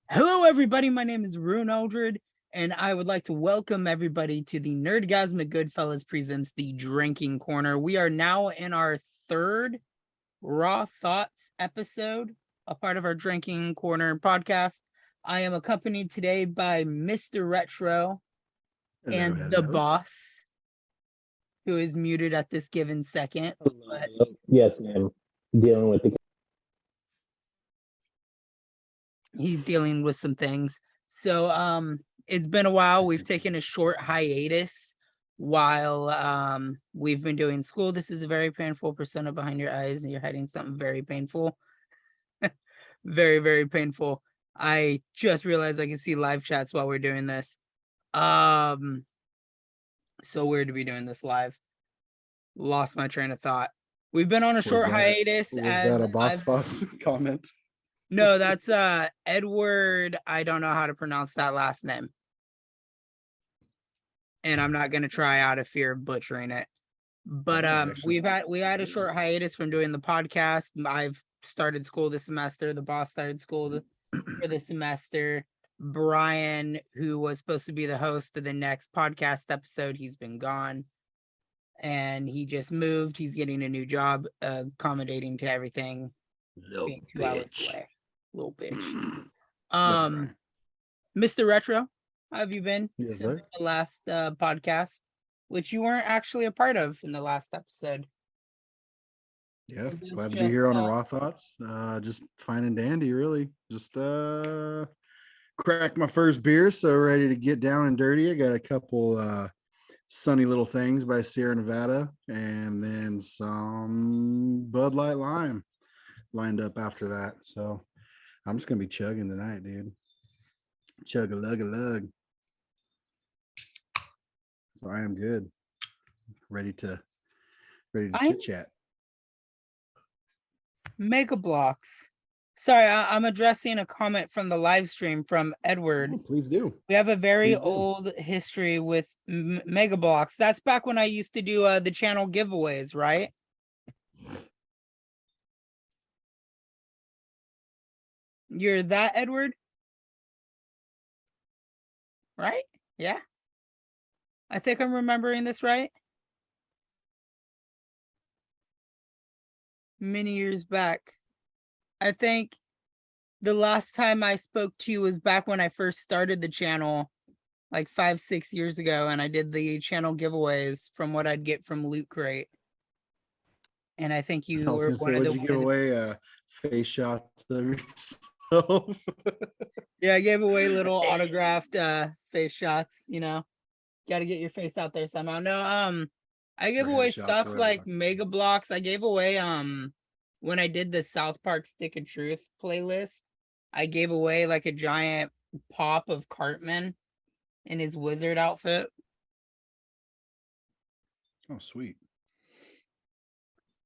Hello, everybody. My name is Ryunn Eldred, and I would like to welcome everybody to the Nerdgasmic Goodfellas presents the Drinking Corner. We are now in our third Raw Thoughts episode, a part of our Drinking Corner podcast. I am accompanied today by Mr. Retro and the boss, who is muted at this given second. But Yes, ma'am. Dealing with the he's dealing with some things. So it's been a while. We've taken a short hiatus while we've been doing school. This is a very painful persona behind your eyes, and you're hiding something very painful. Very, very painful. I just realized I can see live chats while we're doing this. So weird to be doing this live. Lost my train of thought. We've been on a short hiatus. Was that a BossFoss comment? No, that's Edward. I don't know how to pronounce that last name. And I'm not gonna try out of fear of butchering it. But we had a short hiatus from doing the podcast. I've started school this semester. The boss started school for the semester. Brian, who was supposed to be the host of the next podcast episode, he's been gone. And he just moved. He's getting a new job, accommodating to everything. Being 2 hours away. Little bitch. Mr. Retro, how have you been? Yes, sir. The last podcast, which you weren't actually a part of in the last episode. Yeah, glad to be here on Raw Thoughts. Just fine and dandy, really. Just cracked my first beer, so ready to get down and dirty. I got a couple Sunny Little Things by Sierra Nevada, and then some Bud Light Lime lined up after that. So I'm just gonna be chugging tonight, dude. Chug a lug. So I am good. Ready to chit chat. Mega Blocks. Sorry, I'm addressing a comment from the live stream from Edward. Oh, please do. We have a very old history with Mega Blocks. That's back when I used to do the channel giveaways, right? You're that Edward? Right? Yeah. I think I'm remembering this right. Many years back. I think the last time I spoke to you was back when I first started the channel, like 5-6 years ago, and I did the channel giveaways from what I'd get from Loot Crate. And I think you were one of the. Would you give away face shots of yourself? Yeah, I gave away little autographed face shots. You know, got to get your face out there somehow. No, I gave away stuff like Mega Blocks. I gave away when I did the South Park Stick of Truth playlist, I gave away like a giant pop of Cartman in his wizard outfit. Oh, sweet.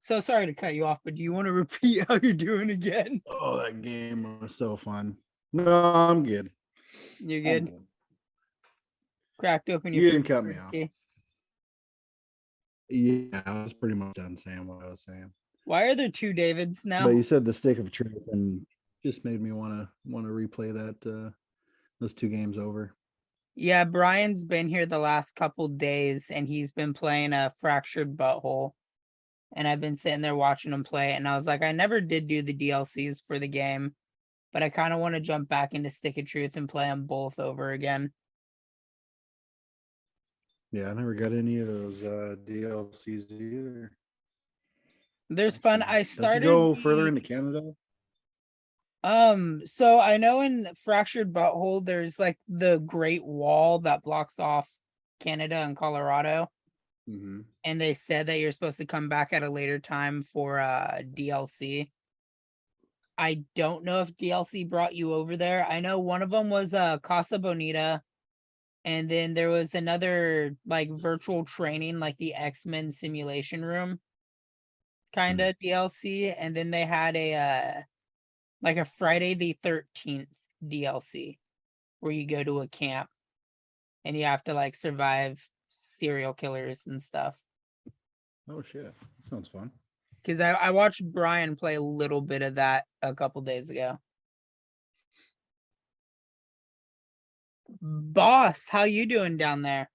So sorry to cut you off, but do you want to repeat how you're doing again? Oh, that game was so fun. No, I'm good. You're good? Cracked open your. You didn't cut me off. Yeah, I was pretty much done saying what I was saying. Why are there two Davids now? But you said the Stick of Truth, and just made me want to replay that those two games over. Yeah, Brian's been here the last couple days, and he's been playing a Fractured Butthole. And I've been sitting there watching him play, and I was like, I never did do the DLCs for the game, but I kind of want to jump back into Stick of Truth and play them both over again. Yeah, I never got any of those DLCs either. There's fun. I started. Did you go further into Canada? So I know in Fractured Butthole, there's like the Great Wall that blocks off Canada and Colorado. Mm-hmm. And they said that you're supposed to come back at a later time for DLC. I don't know if DLC brought you over there. I know one of them was Casa Bonita, and then there was another like virtual training, like the X-Men simulation room kind of DLC, and then they had a like a Friday the 13th DLC where you go to a camp and you have to like survive serial killers and stuff. Oh shit, that sounds fun. Because I watched Brian play a little bit of that a couple days ago. Boss, how you doing down there?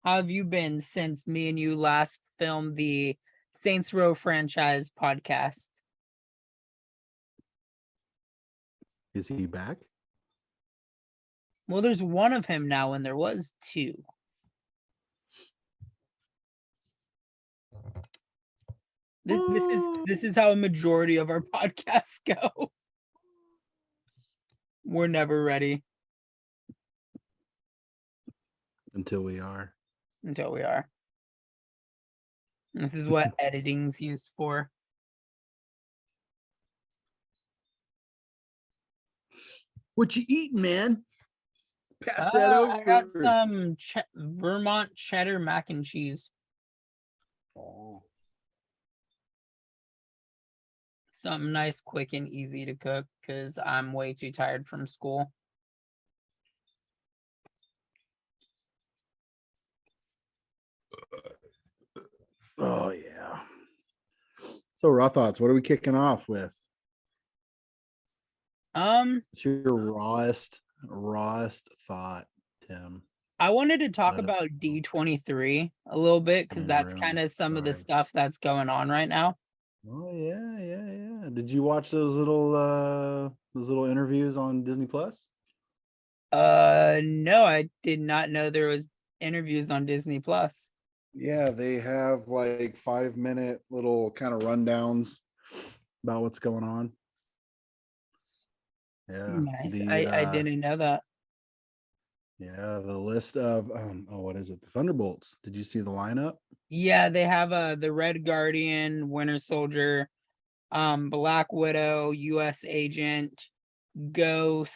How have you been since me and you last filmed the Saints Row franchise podcast? Is he back? Well, there's one of him now, and there was two. This is how a majority of our podcasts go. We're never ready Until we are. until we are. This is what editing's used for. What you eating, man? Pass that over. I got some Vermont cheddar mac and cheese. Oh. Something nice, quick, and easy to cook because I'm way too tired from school. Oh yeah. So raw thoughts. What are we kicking off with? What's your rawest thought, Tim? I wanted to talk Let it- about D23 a little bit because that's kind of some of the Sorry. stuff that's going on right now. Oh yeah. Did you watch those little interviews on Disney Plus? No, I did not know there was interviews on Disney Plus. Yeah, they have like 5-minute little kind of rundowns about what's going on. Yeah. Nice. I didn't know that. Yeah, the list of what is it? The Thunderbolts. Did you see the lineup? Yeah, they have the Red Guardian, Winter Soldier, Black Widow, US Agent, Ghost.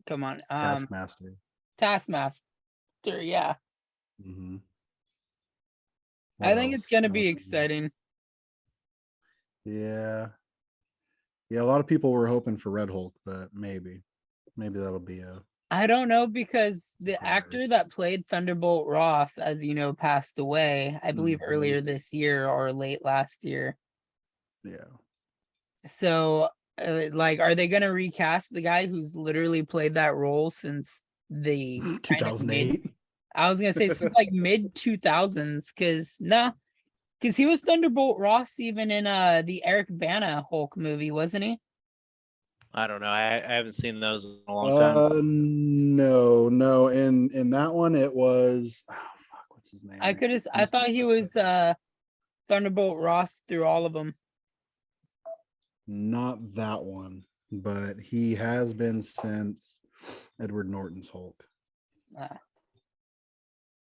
Come on. Taskmaster. Taskmaster, yeah. Mm-hmm. I think it's gonna be exciting. Yeah. Yeah, a lot of people were hoping for Red Hulk, but maybe that'll be a I don't know because the actor Surprise. that played Thunderbolt Ross, as you know, passed away, I believe Mhm. earlier this year or late last year. yeah. So, like, are they gonna recast the guy who's literally played that role since the kind of 2008. I was gonna say since like mid 2000s, because he was Thunderbolt Ross even in the Eric Bana Hulk movie, wasn't he? I don't know. I haven't seen those in a long time. No. In that one, it was what's his name? I thought he was Thunderbolt Ross through all of them. Not that one, but he has been since Edward Norton's Hulk.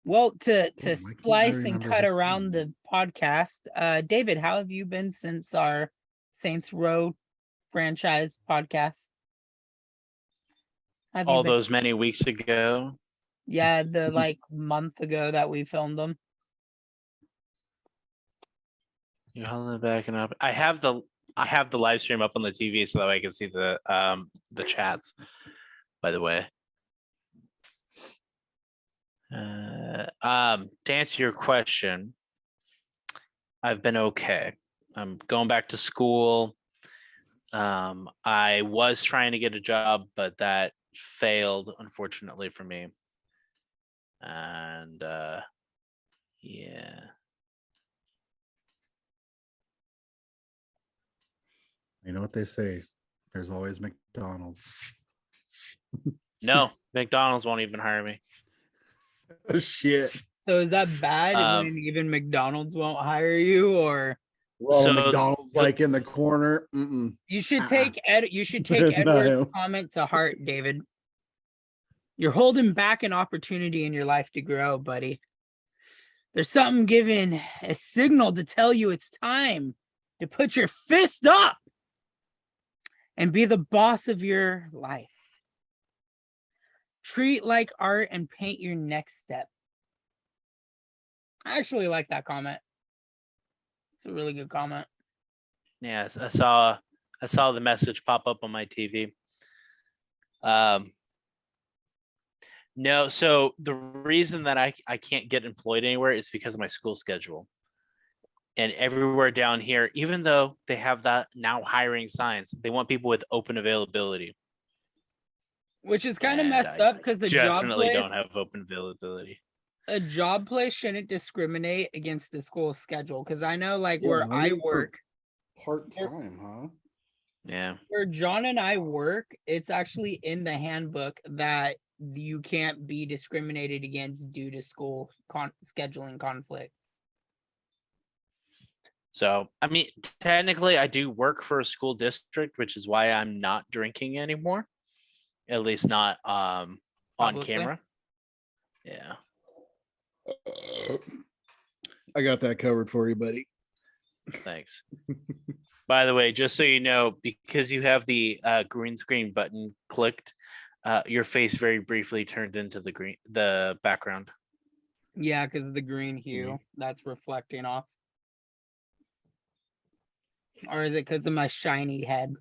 Well, to Damn, why can't I splice and remember cut his around name? the podcast, David, how have you been since our Saints Row franchise podcast? Have you All been? those many weeks ago. Yeah, the like month ago that we filmed them. You're holding it back and up. I have the live stream up on the TV so that way I can see the chats. By the way, to answer your question, I've been okay. I'm going back to school. I was trying to get a job, but that failed, unfortunately for me. And yeah. You know what they say? There's always McDonald's. No, McDonald's won't even hire me. Oh shit. So is that bad when even McDonald's won't hire you, or Well, McDonald's like in the corner. Mm-mm. you should take Edward's No. comment to heart, David. You're holding back an opportunity in your life to grow, buddy. There's something giving a signal to tell you it's time to put your fist up and be the boss of your life. Treat like art and paint your next step. I actually like that comment. It's a really good comment. Yes, I saw the message pop up on my TV. No, so the reason that I can't get employed anywhere is because of my school schedule. And everywhere down here, even though they have that now hiring signs, they want people with open availability. Which is kind of And messed I up because definitely don't have open availability. a job place shouldn't discriminate against the school schedule. Because I know, like, Yeah, where no I need for work, part-time, huh? Yeah. where John and I work, it's actually in the handbook that you can't be discriminated against due to school scheduling conflict. So, I mean, technically, I do work for a school district, which is why I'm not drinking anymore. At least not on Publicly. camera. Yeah. I got that covered for you, buddy. Thanks. By the way, just so you know, because you have the green screen button clicked, your face very briefly turned into the background. Yeah, because of the green hue that's reflecting off. Or is it because of my shiny head?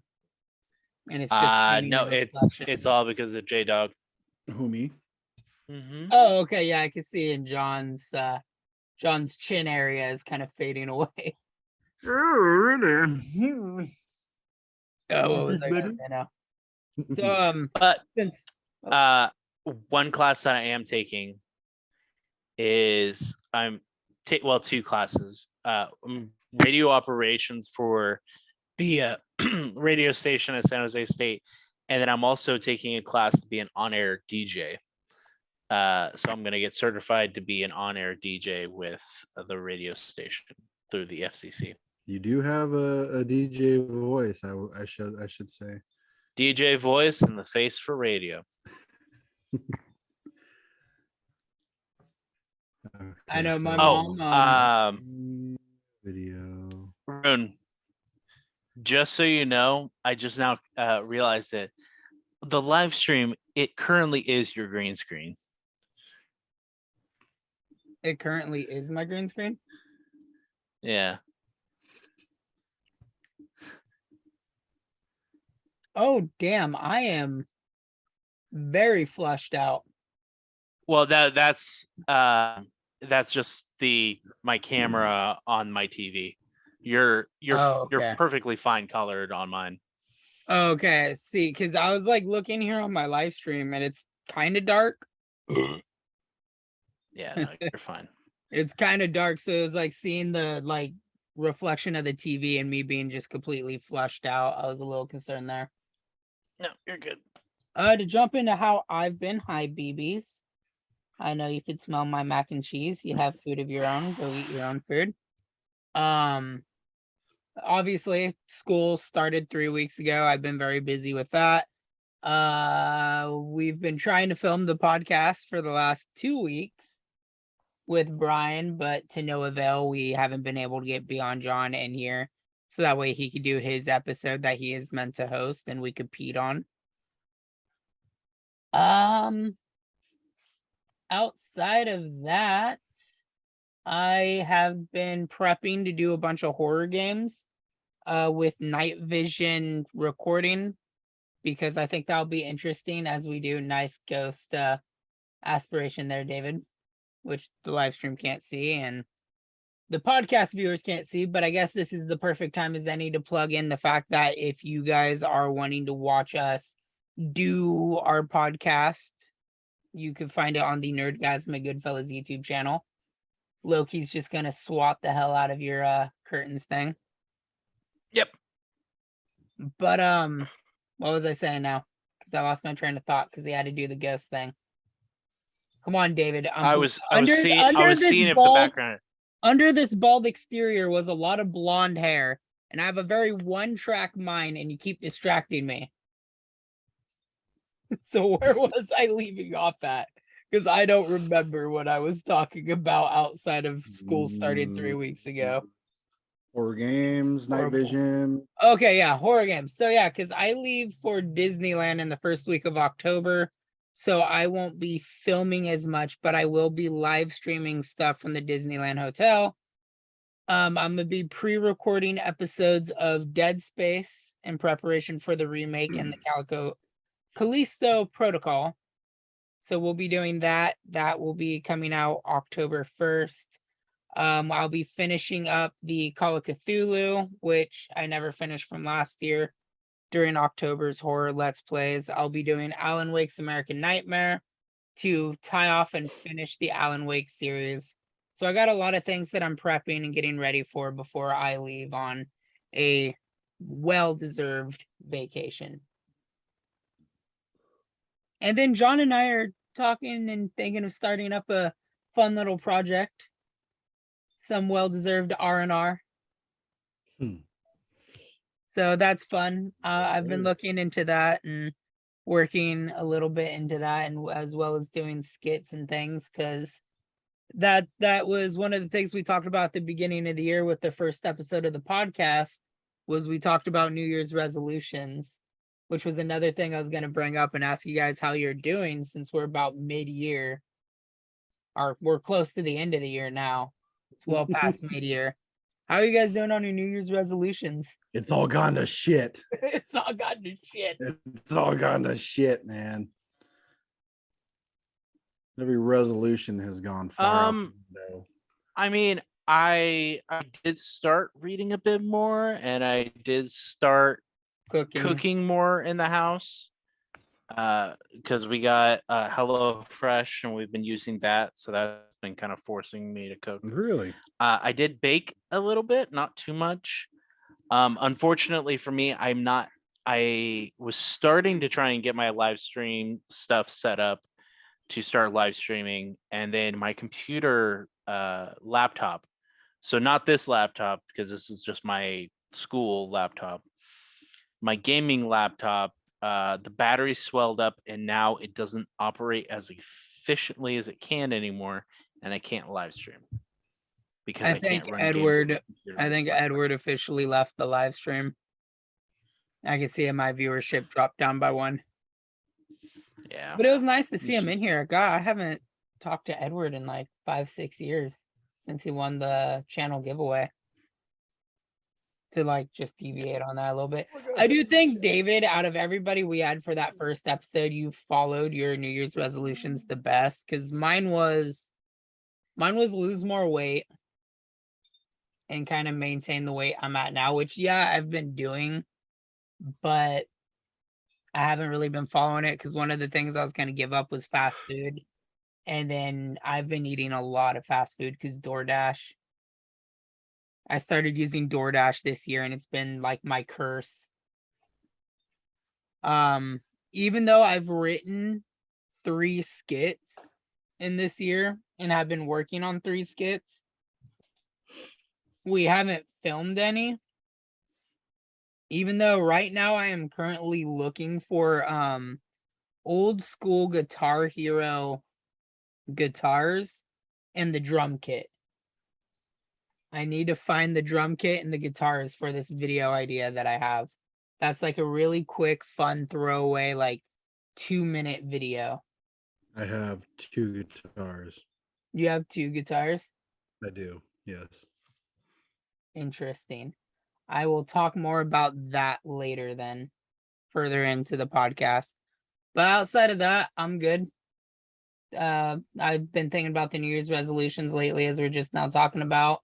And it's just painting No, a reflection. it's all because of J Dog. Who, me? Mm-hmm. Oh, okay, yeah, I can see in John's chin area is kind of fading away. Oh, what was I gonna say now? So But since one class that I am taking is two classes. Radio operations for the radio station at San Jose State, and then I'm also taking a class to be an on-air DJ. So I'm gonna get certified to be an on-air DJ with the radio station through the FCC. You do have a DJ voice, I should say. DJ voice and the face for radio. I know my Oh, mom. Video. Ryunn, just so you know, I just now realized that the live stream, it currently is your green screen. It currently is my green screen. Yeah. Oh damn! I am very flushed out. Well, that's just my camera on my TV. You're Oh, you're okay. perfectly fine colored on mine. Okay, see, because I was like looking here on my live stream and it's kind of dark. Yeah, no, you're fine. It's kind of dark, so it was like seeing the like reflection of the TV and me being just completely flushed out. I was a little concerned there. No, you're good. To jump into how I've been, hi BBs. I know you could smell my mac and cheese. You have food of your own. Go eat your own food. Obviously, school started 3 weeks ago. I've been very busy with that. We've been trying to film the podcast for the last 2 weeks with Brian, but to no avail. We haven't been able to get BeeonJohn in here, so that way he could do his episode that he is meant to host and we compete on. Outside of that, I have been prepping to do a bunch of horror games with night vision recording, because I think that'll be interesting as we do nice ghost aspiration there, David, which the live stream can't see and the podcast viewers can't see, but I guess this is the perfect time as any to plug in the fact that if you guys are wanting to watch us do our podcast, you can find it on the Nerdgasm Goodfellas YouTube channel. Loki's just gonna swat the hell out of your curtains thing. Yep. But what was I saying now? Because I lost my train of thought because he had to do the ghost thing. Come on, David. I was seeing it in the background. Under this bald exterior was a lot of blonde hair, and I have a very one-track mind, and you keep distracting me. So where was I leaving off at? Because I don't remember what I was talking about outside of school started 3 weeks ago. Horror games, night vision. Okay, yeah, horror games. So yeah, because I leave for Disneyland in the first week of October, so I won't be filming as much, but I will be live streaming stuff from the Disneyland Hotel. I'm gonna be pre-recording episodes of Dead Space in preparation for the remake and the Callisto Protocol. So we'll be doing that. That will be coming out October 1st. I'll be finishing up the Call of Cthulhu, which I never finished from last year. during October's horror Let's Plays. I'll be doing Alan Wake's American Nightmare to tie off and finish the Alan Wake series. So I got a lot of things that I'm prepping and getting ready for before I leave on a well-deserved vacation. And then John and I are talking and thinking of starting up a fun little project. Some well-deserved R&R. So that's fun. I've been looking into that and working a little bit into that, and as well as doing skits and things, because that was one of the things we talked about at the beginning of the year with the first episode of the podcast, was we talked about New Year's resolutions, which was another thing I was going to bring up and ask you guys how you're doing, since we're about mid-year, or we're close to the end of the year now. It's well past mid-year. How are you guys doing on your New Year's resolutions? It's all gone to shit. It's all gone to shit. It's all gone to shit, man. Every resolution has gone far out the window. I mean, I did start reading a bit more, and I did start cooking more in the house. Because we got Hello Fresh, and we've been using that, so that's been kind of forcing me to cook. Really? I did bake a little bit, not too much. Unfortunately for me, I was starting to try and get my live stream stuff set up to start live streaming, and then my computer laptop, so not this laptop, because this is just my school laptop, my gaming laptop, the battery swelled up, and now it doesn't operate as efficiently as it can anymore, and I can't live stream because I think can't run Edward Edward officially left the live stream. I can see my viewership dropped down by 1. Yeah, but it was nice to see him in here. God, I haven't talked to Edward in like 5-6 years since he won the channel giveaway. To like just deviate on that a little bit, I do think, David, out of everybody we had for that first episode, you followed your New Year's resolutions the best, because mine was lose more weight and kind of maintain the weight I'm at now, which I've been doing, but I haven't really been following it, because one of the things I was going to give up was fast food, and then I've been eating a lot of fast food because DoorDash. I started using DoorDash this year, and it's been like my curse. Even though I've written 3 skits in this year, and I've been working on 3 skits, we haven't filmed any. Even though right now I am currently looking for old school Guitar Hero guitars and the drum kit. I need to find the drum kit and the guitars for this video idea that I have. That's like a really quick, fun throwaway, like 2-minute video. I have 2 guitars. You have 2 guitars? I do, yes. Interesting. I will talk more about that later then, further into the podcast. But outside of that, I'm good. I've been thinking about the New Year's resolutions lately, as we're just now talking about,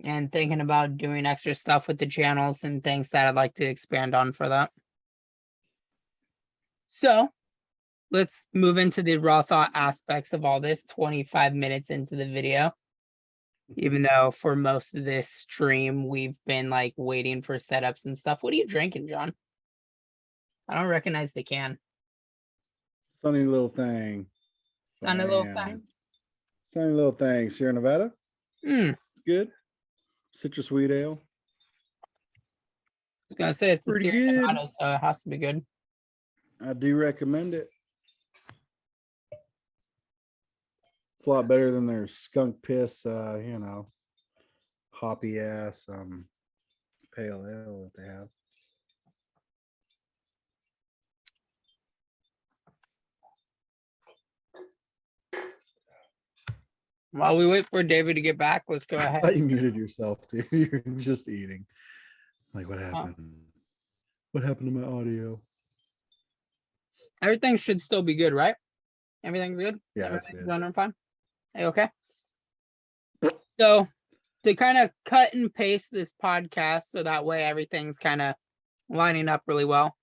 and thinking about doing extra stuff with the channels and things that I'd like to expand on for that. So let's move into the raw thought aspects of all this 25 minutes into the video. Even though for most of this stream, we've been like waiting for setups and stuff. What are you drinking, John? I don't recognize the can. Sunny little thing. Sunny little thing. Sunny little thing. Sierra Nevada. Good. Citrus wheat ale. I was gonna say it's pretty Sierra good. Nevada, so it has to be good. I do recommend it. It's a lot better than their skunk piss, hoppy ass pale ale that they have. While we wait for David to get back, let's go I ahead. thought you muted yourself, dude. You're just eating. Like, what happened? What happened to my audio? Everything should still be good, right? Everything's good? Yeah, that's Everything's good. running fine? Hey, okay. So to kind of cut and paste this podcast so that way everything's kind of lining up really well.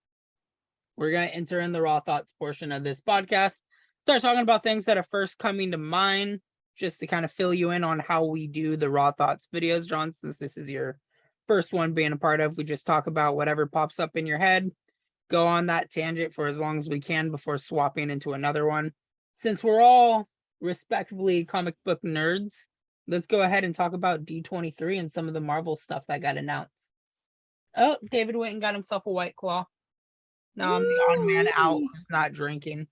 We're going to enter in the raw thoughts portion of this podcast. Start talking about things that are first coming to mind, just to kind of fill you in on how we do the raw thoughts videos, John, since this is your first one being a part of. We just talk about whatever pops up in your head, go on that tangent for as long as we can before swapping into another one. Since we're all respectively comic book nerds, let's go ahead and talk about D23 and some of the Marvel stuff that got announced. Oh, David went and got himself a White Claw. Now I'm the odd man out who's not drinking.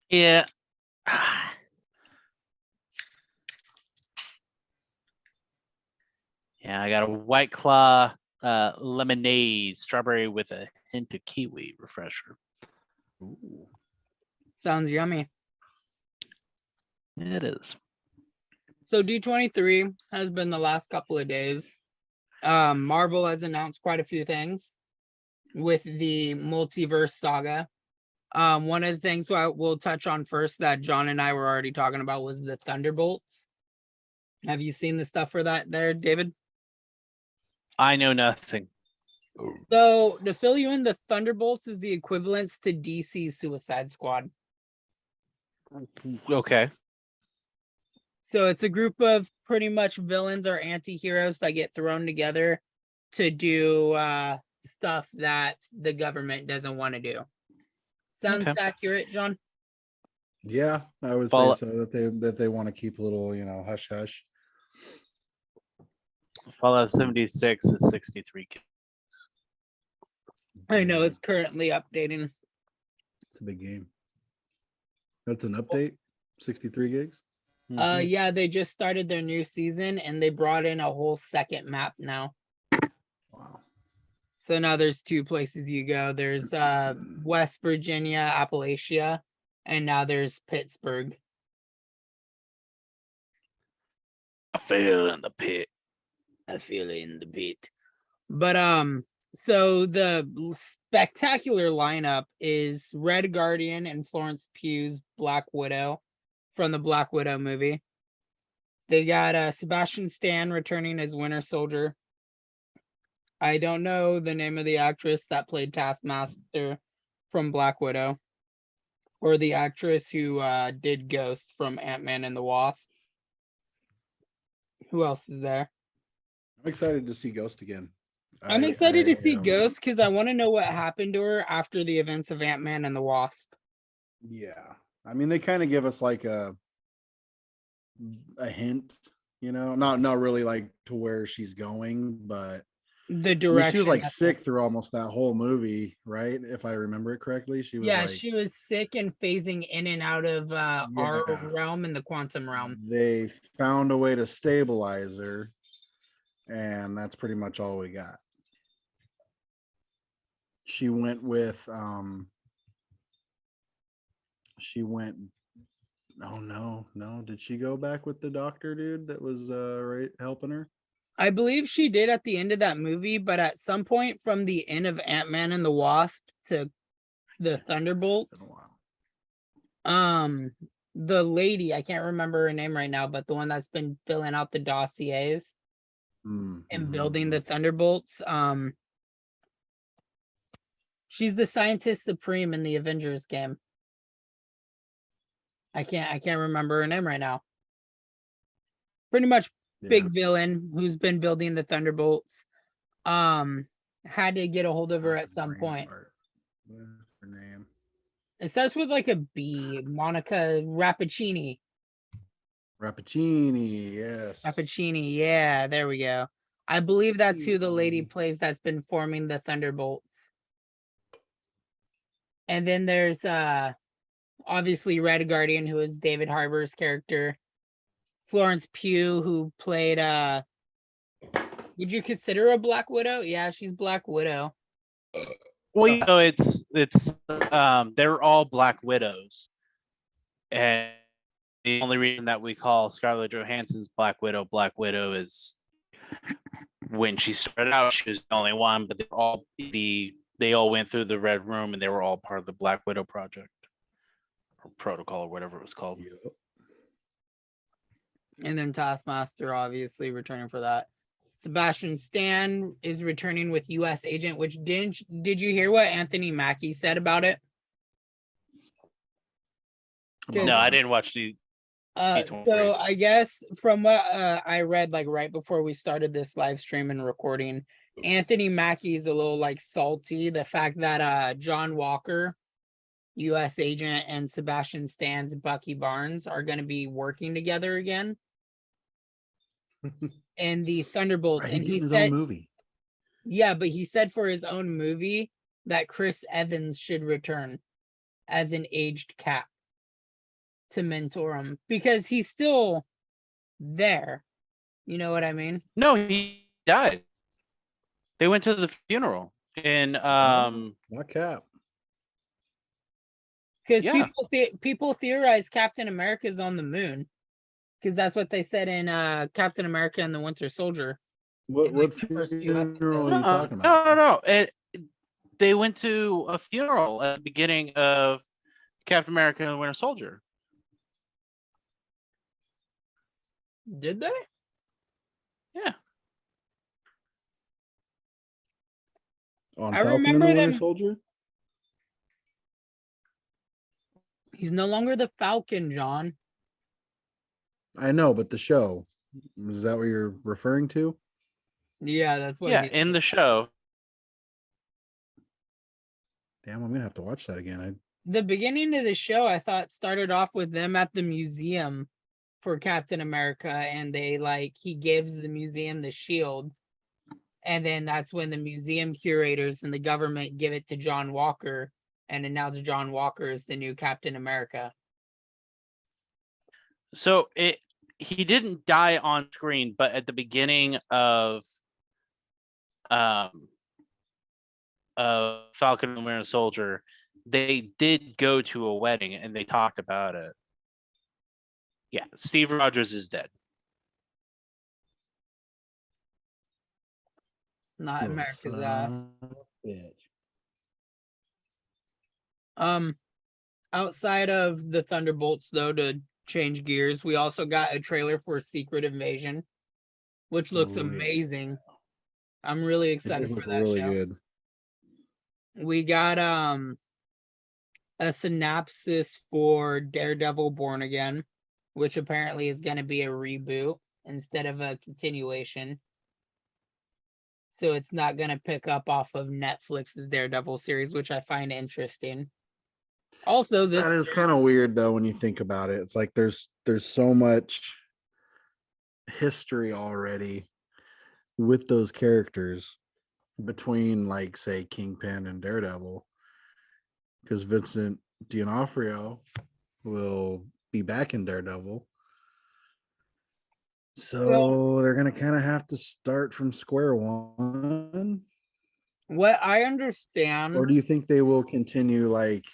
Yeah. Yeah, I got a White Claw lemonade, strawberry with a hint of kiwi refresher. Ooh. Sounds yummy. It is. So D23 has been the last couple of days. Marvel has announced quite a few things with the multiverse saga. One of the things we'll touch on first that John and I were already talking about was the Thunderbolts. Have you seen the stuff for that there, David? I know nothing. So to fill you in, the Thunderbolts is the equivalence to DC's Suicide Squad. Okay. So it's a group of pretty much villains or anti-heroes that get thrown together to do stuff that the government doesn't want to do. Sounds Okay. accurate, John? Yeah, I would Follow- say so that they want to keep a little, hush hush. Fallout 76 is 63 gigs. I know it's currently updating. It's a big game. That's an update. 63 gigs. Mhm. Yeah, they just started their new season and they brought in a whole second map now. Wow. So now there's two places you go. There's West Virginia, Appalachia, and now there's Pittsburgh. I fell in the pit. I feel it in the beat. But so the spectacular lineup is Red Guardian and Florence Pugh's Black Widow from the Black Widow movie. They got Sebastian Stan returning as Winter Soldier. I don't know the name of the actress that played Taskmaster from Black Widow, or the actress who did Ghost from Ant-Man and the Wasp. Who else is there? I'm excited to see Ghost again. I'm excited to see am. Ghost because I want to know what happened to her after the events of Ant-Man and the Wasp. Yeah, I mean they kind of give us like a hint, not really like to where she's going, but The I direction. mean, she was like that's sick through almost that whole movie, right? If I remember it correctly, she was Yeah, like, she was sick and phasing in and out of our Yeah. realm and the quantum realm. they found a way to stabilize her, and that's pretty much all we got. She went with oh no, did she go back with the doctor dude that was right helping her? I believe she did at the end of that movie, but at some point from the end of Ant-Man and the Wasp to the Thunderbolts, It's been a while. the lady, I can't remember her name right now, but the one that's been filling out the dossiers and building the Thunderbolts, she's the scientist supreme in the Avengers game. I can't remember her name right now. Pretty much big villain who's been building the Thunderbolts. Had to get a hold of her at some point. What's her name? It starts with like a B. Monica Rappaccini. Rappaccini, yes. Rappaccini, yeah, there we go. I believe that's who the lady plays that's been forming the Thunderbolts. And then there's obviously Red Guardian, who is David Harbour's character. Florence Pugh, who played would you consider a Black Widow? Yeah, she's Black Widow. Well, it's they're all Black Widows, and the only reason that we call Scarlett Johansson's Black Widow is when she started out, she was the only one, but they all went through the Red Room and they were all part of the Black Widow project or protocol or whatever it was called. And then Taskmaster obviously returning for that. Sebastian Stan is returning with U.S. Agent, which did you hear what Anthony Mackie said about it? About No, I what? didn't watch the. D23. So I guess from what I read, like right before we started this live stream and recording, Anthony Mackie is a little like salty. The fact that John Walker, U.S. Agent, and Sebastian Stan's Bucky Barnes are going to be working together again. And the Thunderbolts, Right, and he's he getting his said, own movie. yeah, but he said for his own movie that Chris Evans should return as an aged Cap to mentor him because he's still there. You know what I mean? No, he died. They went to the funeral, and Not Cap. Because Yeah. people theorize Captain America's on the moon, because that's what they said in Captain America and the Winter Soldier. What In, like, the first few funeral are you no, talking about? no. They went to a funeral at the beginning of Captain America and the Winter Soldier. Did they? Yeah. On I Falcon and remember the Winter them- Soldier? He's no longer the Falcon, John. I know, but the show. Is that what you're referring to? Yeah, that's what. Yeah, he in said. the show. Damn, I'm gonna have to watch that again. The beginning of the show, I thought, started off with them at the museum for Captain America, and he gives the museum the shield, and then that's when the museum curators and the government give it to John Walker and announce John Walker is the new Captain America. So he didn't die on screen, but at the beginning of Falcon and the Winter Soldier, they did go to a wedding and they talked about it. Yeah, Steve Rogers is dead. Not Little America's son ass. of a bitch. Outside of the Thunderbolts, though, to change gears, we also got a trailer for Secret Invasion, which looks Oh, yeah. amazing. I'm really It excited does for look that really show. good. We got a synopsis for Daredevil Born Again, which apparently is going to be a reboot instead of a continuation. So it's not going to pick up off of Netflix's Daredevil series, which I find interesting. Also, this That is kind of weird though when you think about it. It's like there's so much history already with those characters between, like, say, Kingpin and Daredevil, because Vincent D'Onofrio will be back in Daredevil. So they're gonna kind of have to start from square one. what I understand, Or do you think they will continue like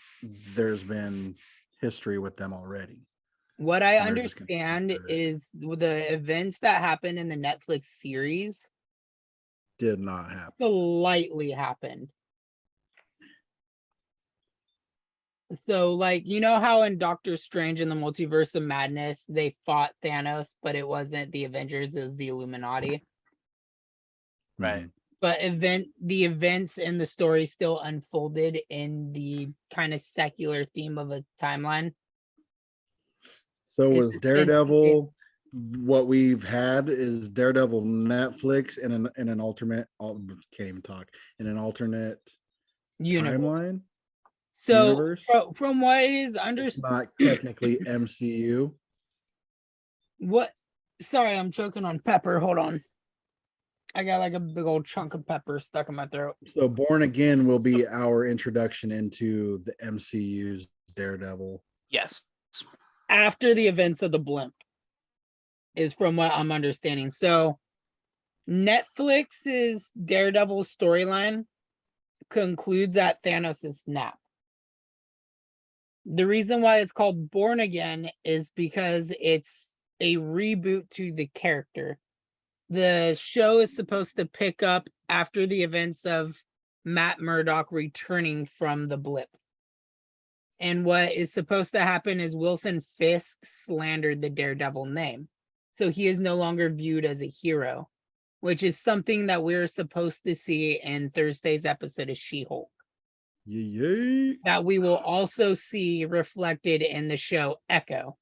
there's been history with them already? what I and they're just gonna understand keep it. is the events that happened in the Netflix series Did not happen. slightly happened. So, like, you know how in Doctor Strange in the Multiverse of Madness, they fought Thanos, but it wasn't the Avengers, it was the Illuminati. Right. Mhm. But the events and the story still unfolded in the kind of secular theme of a timeline. So It's was just Daredevil what we've had is Daredevil Netflix in an alternate can't even talk in an alternate Universe. timeline? So universe? from what is It's understood, not technically MCU. what? Sorry, I'm choking on pepper. Hold on. I got like a big old chunk of pepper stuck in my throat. So Born Again will be our introduction into the MCU's Daredevil. Yes. After the events of the blimp, is from what I'm understanding. So Netflix's Daredevil storyline concludes at Thanos' snap. The reason why it's called Born Again is because it's a reboot to the character. The show is supposed to pick up after the events of Matt Murdock returning from the blip. And what is supposed to happen is Wilson Fisk slandered the Daredevil name. So he is no longer viewed as a hero. which is something that we're supposed to see in Thursday's episode of She-Hulk. Yay! That we will also see reflected in the show Echo.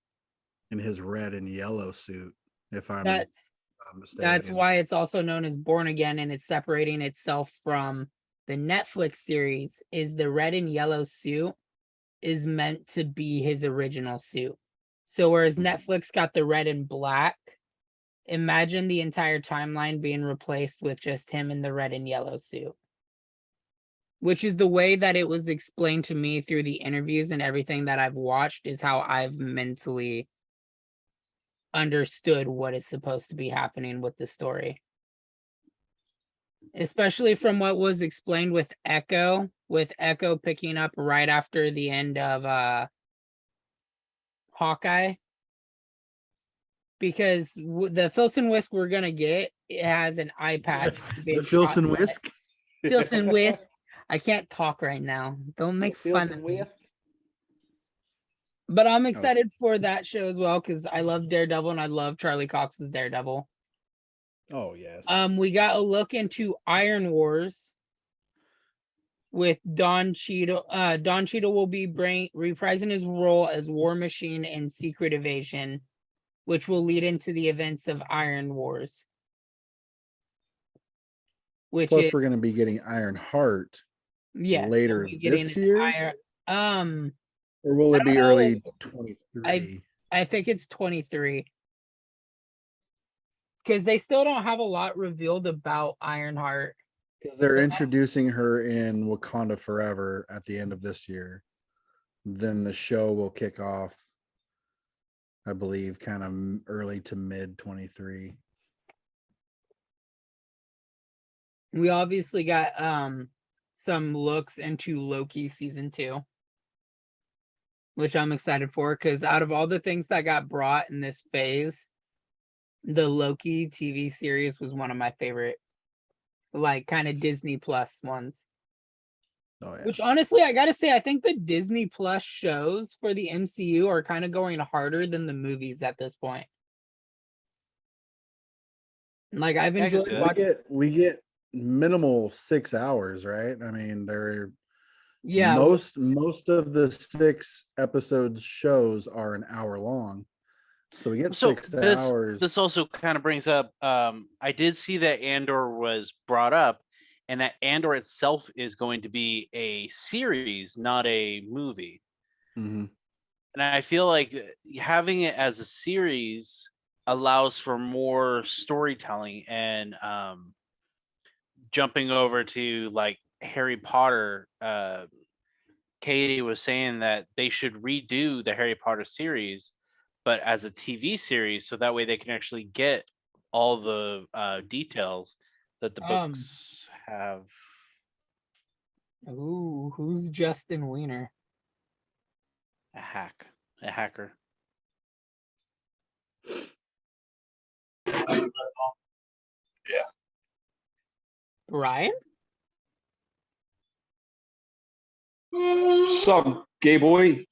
In his red and yellow suit, if I'm That's not mistaken. That's why it's also known as Born Again, and it's separating itself from the Netflix series. Is the red and yellow suit is meant to be his original suit. So whereas Netflix got the red and black, imagine the entire timeline being replaced with just him in the red and yellow suit. Which is the way that it was explained to me through the interviews and everything that I've watched, is how I've mentally understood what is supposed to be happening with the story. Especially from what was explained with Echo picking up right after the end of Hawkeye. Because the Filson Whisk we're gonna get, it has an eye patch. The Filson Whisk? Filson Whisk. I can't talk right now. Don't make fun of me. But I'm excited for that show as well because I love Daredevil and I love Charlie Cox's Daredevil. Oh yes. We got a look into Iron Wars with Don Cheadle. Don Cheadle will be reprising his role as War Machine in Secret Invasion, which will lead into the events of Iron Wars. Plus, we're going to be getting Iron Heart later this year. Or will it be early 23? I think it's 23. Because they still don't have a lot revealed about Ironheart. Because they're introducing her in Wakanda Forever at the end of this year. Then the show will kick off, I believe, kind of early to mid 23. We obviously got some looks into Loki Season 2. Which I'm excited for, because out of all the things that got brought in this phase, the Loki TV series was one of my favorite, like, kind of Disney Plus ones. Oh, yeah. Which, honestly, I gotta say, I think the Disney Plus shows for the MCU are kind of going harder than the movies at this point. Like, I've enjoyed watching... We get minimal 6 hours, right? I mean, they're... Yeah, most of the 6 episodes shows are an hour long, so we get 6 hours. This also kind of brings up. I did see that Andor was brought up, and that Andor itself is going to be a series, not a movie. Mm-hmm. And I feel like having it as a series allows for more storytelling and jumping over to like Harry Potter. Katie was saying that they should redo the Harry Potter series, but as a TV series, so that way they can actually get all the details that the books have. Ooh, who's Justin Wiener? A hacker. Yeah. Ryan? Sup, gay boy?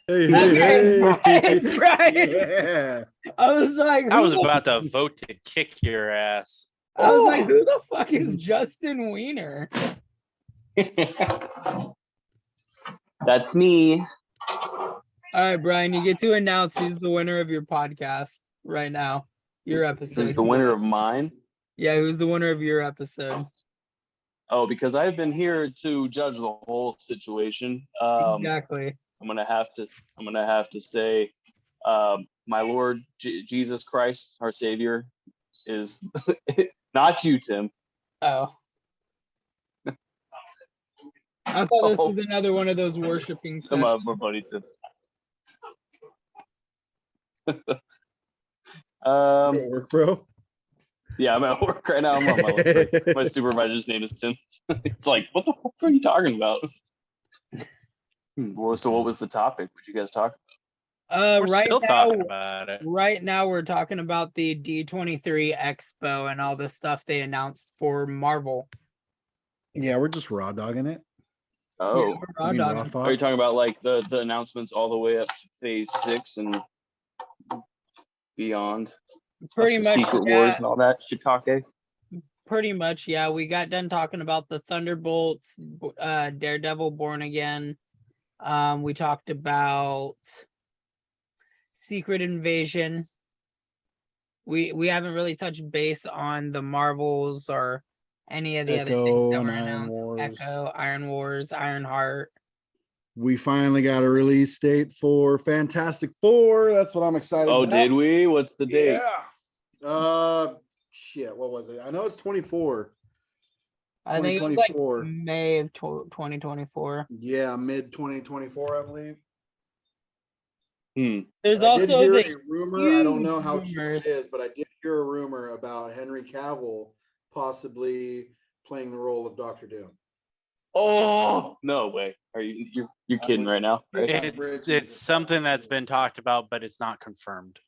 Hey, It's Brian. Yeah. I was like, I was about to vote to kick your ass. I was like, who the fuck is Justin Wiener? That's me. All right, Brian, you get to announce who's the winner of your podcast right now. Your episode. Who's the winner of mine? Yeah, who's the winner of your episode? Oh, because I've been here to judge the whole situation. Exactly. I'm gonna have to say, my Lord Jesus Christ, our Savior, is not you, Tim. Oh. I thought this was another one of those worshiping Come sessions. on, my buddy Tim. Work, bro. Yeah, I'm at work right now. I'm on my lunch break. My supervisor's name is Tim. It's like, what the fuck are you talking about? Well, so what was the topic? What you guys talk We're right still now, talking about it. Right now, we're talking about the D23 Expo and all the stuff they announced for Marvel. Yeah, we're just raw dogging it. about? Oh, Yeah, You mean raw dog. thoughts? are you talking about like the announcements all the way up to Phase 6 and beyond? Pretty Up to much, Secret yeah. Wars and all that shiitake? Pretty much, yeah. We got done talking about the Thunderbolts, Daredevil Born Again. We talked about Secret Invasion. We haven't really touched base on the Marvels or any of the other things Echo that and were Iron announced. Wars. Echo, Iron Wars, Ironheart. We finally got a release date for Fantastic Four. That's what I'm excited Oh, about. did we? What's the date? Yeah. Shit, what was it? I know it's 24. I think it was like 2024. May of 2024. Yeah, mid 2024, I believe. There's And I did also hear the a rumor. I don't know huge how true rumors. it is, but I did hear a rumor about Henry Cavill possibly playing the role of Doctor Doom. Oh, no way. Are you're kidding right now? Right? It's something that's been talked about, but it's not confirmed.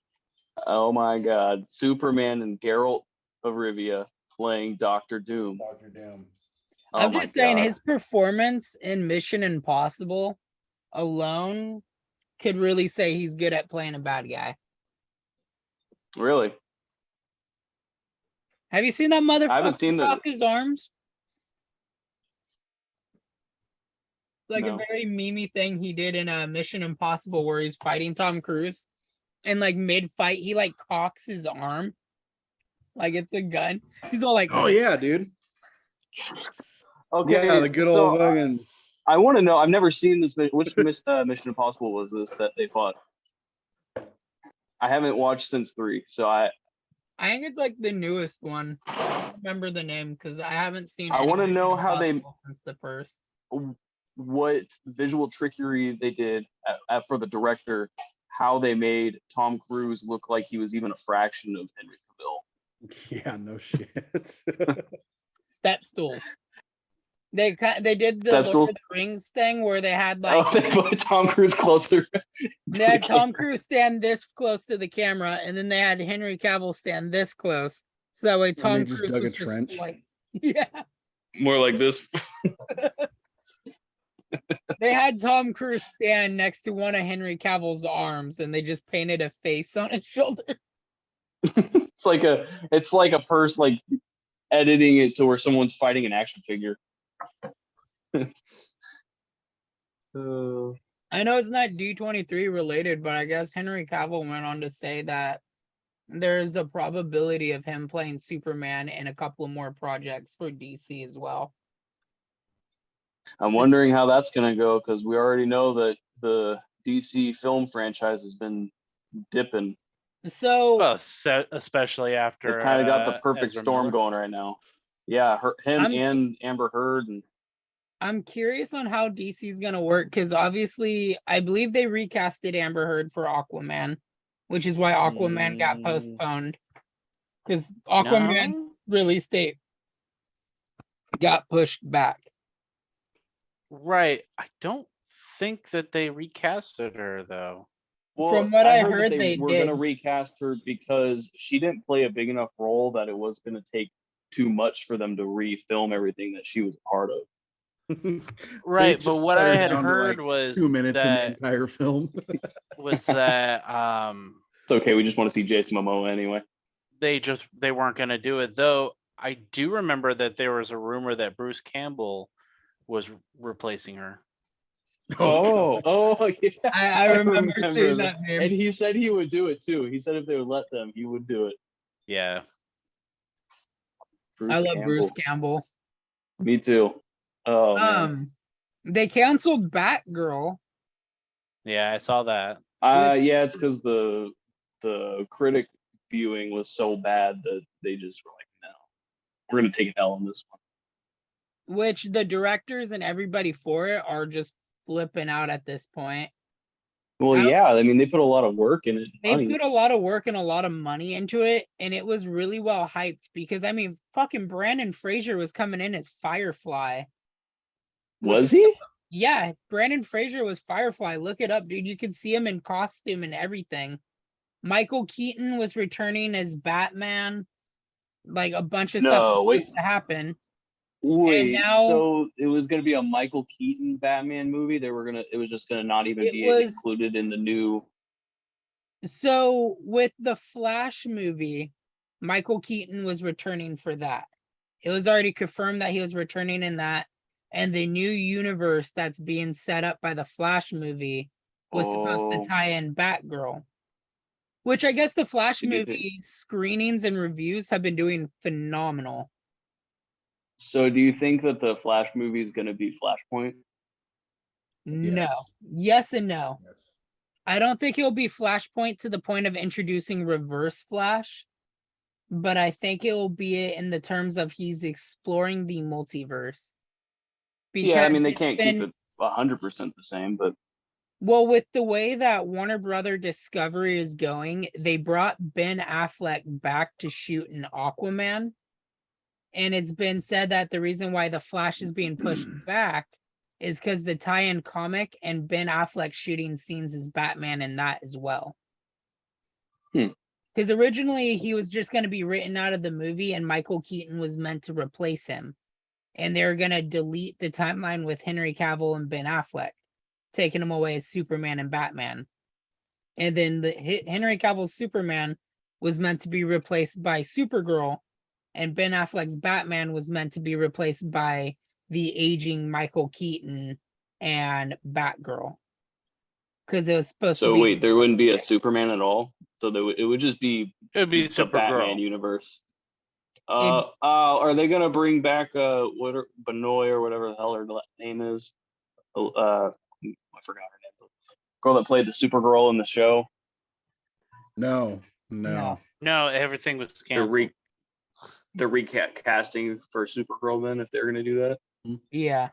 Oh my God. Superman and Geralt of Rivia playing Doctor Doom. Doctor Doom. Oh I'm my just saying God. his performance in Mission Impossible alone could really say he's good at playing a bad guy. Really? Have you seen that motherfucker I haven't seen cock his arms? Like No. a very memey thing he did in a Mission Impossible where he's fighting Tom Cruise, and like mid-fight he like cocks his arm like it's a gun. He's all like, Oh yeah, dude. Okay. Yeah, the good old fucking. I want to know. I've never seen this. Which Mission Impossible was this that they fought? I haven't watched since 3, so I think it's like the newest one. I don't remember the name because I haven't seen. I any wanna Mission know how they- Impossible since the first. what visual trickery they did for the director, how they made Tom Cruise look like he was even a fraction of Henry Cavill. Yeah, no shit. Step stools. They did the Step Lord stools? of the Rings thing where they had like Oh, they put Tom Cruise closer. they had Tom Cruise stand this close to the camera, and then they had Henry Cavill stand this close, so that way Tom they just Cruise dug a was just trench? like, yeah. More like this. They had Tom Cruise stand next to one of Henry Cavill's arms, and they just painted a face on his shoulder. It's like a person like editing it to where someone's fighting an action figure. I know it's not D23 related, but I guess Henry Cavill went on to say that there's a probability of him playing Superman in a couple of more projects for DC as well. I'm wondering how that's gonna go because we already know that the DC film franchise has been dipping. So, Well, especially after They kind of got the perfect Ezra storm Miller. going right now. Yeah, him I'm- and Amber Heard, and I'm curious on how DC is going to work because obviously I believe they recasted Amber Heard for Aquaman, which is why Aquaman got postponed because Aquaman No? release date got pushed back. Right. I don't think that they recasted her though. From what I that heard, they were did. gonna recast her because she didn't play a big enough role that it was gonna take too much for them to refilm everything that she was a part of. Right, just but what cut her I had down to, heard like, was 2 minutes in the that entire film. was that It's okay. We just want to see Jason Momoa anyway. they weren't going to do it, though. I do remember that there was a rumor that Bruce Campbell was replacing her. Oh, yeah. I remember seeing that And name. he said he would do it too. He said if they would let them, he would do it. Yeah. I love Campbell. Bruce Campbell. Me too. Oh man. They canceled Batgirl. Yeah, I saw that. Yeah, it's because the critic viewing was so bad that they just were like, no, we're gonna take an L on this one. Which the directors and everybody for it are just flipping out at this point. Well, yeah, I mean they put a lot of work in it. They Money. put a lot of work and a lot of money into it, and it was really well hyped because I mean, fucking Brandon Fraser was coming in as Firefly. Was he? Yeah, Brandon Fraser was Firefly. Look it up, dude. You can see him in costume and everything. Michael Keaton was returning as Batman. Like a bunch of stuff No, was wait. supposed to happen. Wait, now- so it was gonna be a Michael Keaton Batman movie? It was just gonna not even It be was- included in the new. So with the Flash movie, Michael Keaton was returning for that. It was already confirmed that he was returning in that, and the new universe that's being set up by the Flash movie was supposed to Oh. tie in Batgirl. Which I guess the Flash So do you think- movie screenings and reviews have been doing phenomenal. So do you think that the Flash movie is going to be Flashpoint? No. Yes. Yes and no. Yes. I don't think it'll be Flashpoint to the point of introducing Reverse Flash, but I think it will be in the terms of he's exploring the multiverse. Yeah, I mean they it's can't been- keep it 100% the same, but Well, with the way that Warner Brother Discovery is going, they brought Ben Affleck back to shoot an Aquaman. And it's been said that the reason why the Flash is being pushed back is because the tie-in comic and Ben Affleck shooting scenes as Batman in that as well. Because originally he was just going to be written out of the movie and Michael Keaton was meant to replace him. And they were going to delete the timeline with Henry Cavill and Ben Affleck, taking him away as Superman and Batman. And then Henry Cavill's Superman was meant to be replaced by Supergirl, and Ben Affleck's Batman was meant to be replaced by the aging Michael Keaton and Batgirl. Because it was supposed to so be. wait, there wouldn't be a Superman at all. So it would just be It would be the Batman Supergirl. universe. Are they gonna bring back Benoit or whatever the hell her name is? I forgot her name. The girl that played the Supergirl in the show. No. No, everything was canceled. The recasting for Supergirl. Then, if they're gonna do that, Yeah.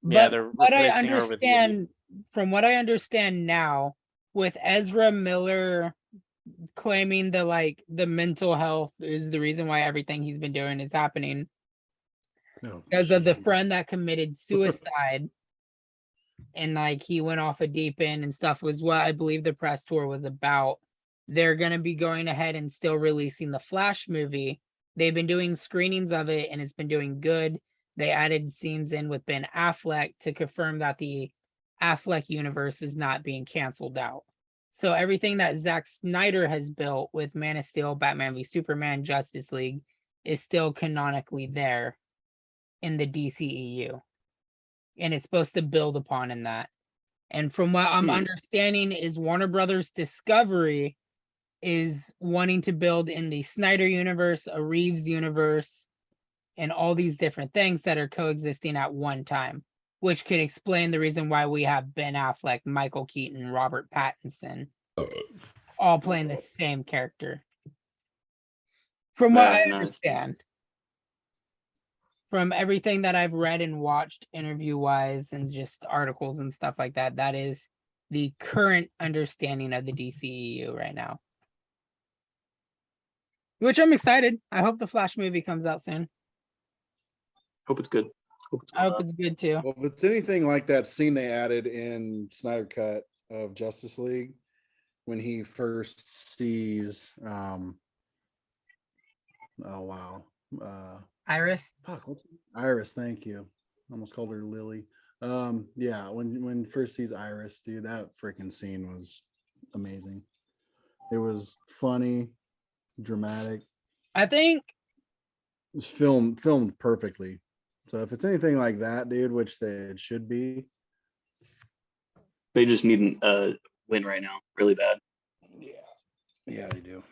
Yeah, But they're what I replacing her with understand, from what I understand now, with Ezra Miller claiming the mental health is the reason why everything he's been doing is happening No. because of the friend that committed suicide and he went off a deep end and stuff was what I believe the press tour was about. They're going to be going ahead and still releasing the Flash movie. They've been doing screenings of it and it's been doing good. They added scenes in with Ben Affleck to confirm that the Affleck universe is not being canceled out. So everything that Zack Snyder has built with Man of Steel, Batman v Superman, Justice League is still canonically there in the DCEU. And it's supposed to build upon in that. And from what I'm understanding is Warner Brothers Discovery is wanting to build in the Snyder universe, a Reeves universe, and all these different things that are coexisting at one time, which could explain the reason why we have Ben Affleck, Michael Keaton, Robert Pattinson, all playing the same character. From what I Very nice. understand, from everything that I've read and watched interview-wise and just articles and stuff like that, that is the current understanding of the DCEU right now. Which I'm excited. I hope the Flash movie comes out soon. hope it's good. I hope it's good too. Well, if it's anything like that scene they added in Snyder Cut of Justice League when he first sees oh wow. Iris? Fuck, what's Iris, thank you. Almost called her Lily. Yeah, when first sees Iris, dude, that freaking scene was amazing. It was funny, dramatic. I think It was filmed perfectly. So if it's anything like that, dude, which it should be. They just need a win right now, really bad. Yeah, they do.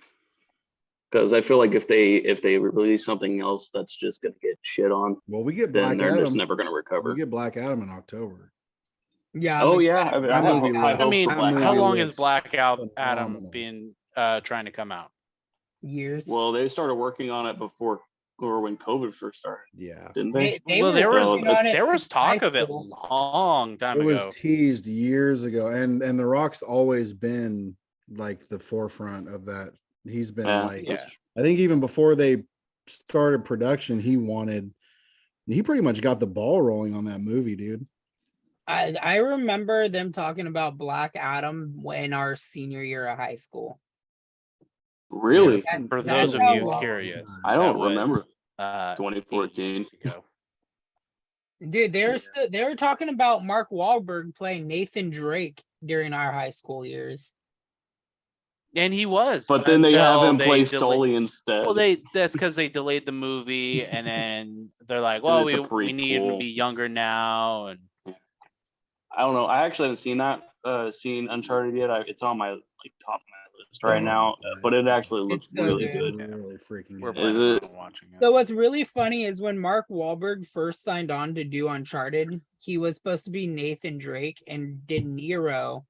Because I feel like if they release something else, that's just gonna get shit on. Well, we get Then Black they're just Adam. never gonna recover. We get Black Adam in October. yeah. Oh I'm yeah, excited. I That have movie high looks- hopes I mean, for Black movie how Adam. long is looks Black Adam phenomenal. been trying to come out? Years. Well, they started working on it before or when COVID first started, Yeah. didn't they? They Well, were there was working on it there was since high talk of it school. long time It was ago. teased years ago, and The Rock's always been like the forefront of that. He's been like, Yeah. I think even before they started production, he pretty much got the ball rolling on that movie, dude. I remember them talking about Black Adam in our senior year of high school. Really? That- For that's those of how you long- curious, I don't that was, remember. 8 2014. years ago. Dude, they were talking about Mark Wahlberg playing Nathan Drake during our high school years. And he was. But then they have until him play delayed- Sully instead. Well, that's because they delayed the movie, and then they're like, well, It's a we need him to prequel. be younger now, and I don't know. I actually haven't seen that. Seen Uncharted yet. It's on my top of my list right now. But it actually looks It's so really good. good. Really freaking we're good. Is planning it? on watching it. So what's really funny is when Mark Wahlberg first signed on to do Uncharted, he was supposed to be Nathan Drake, and De Niro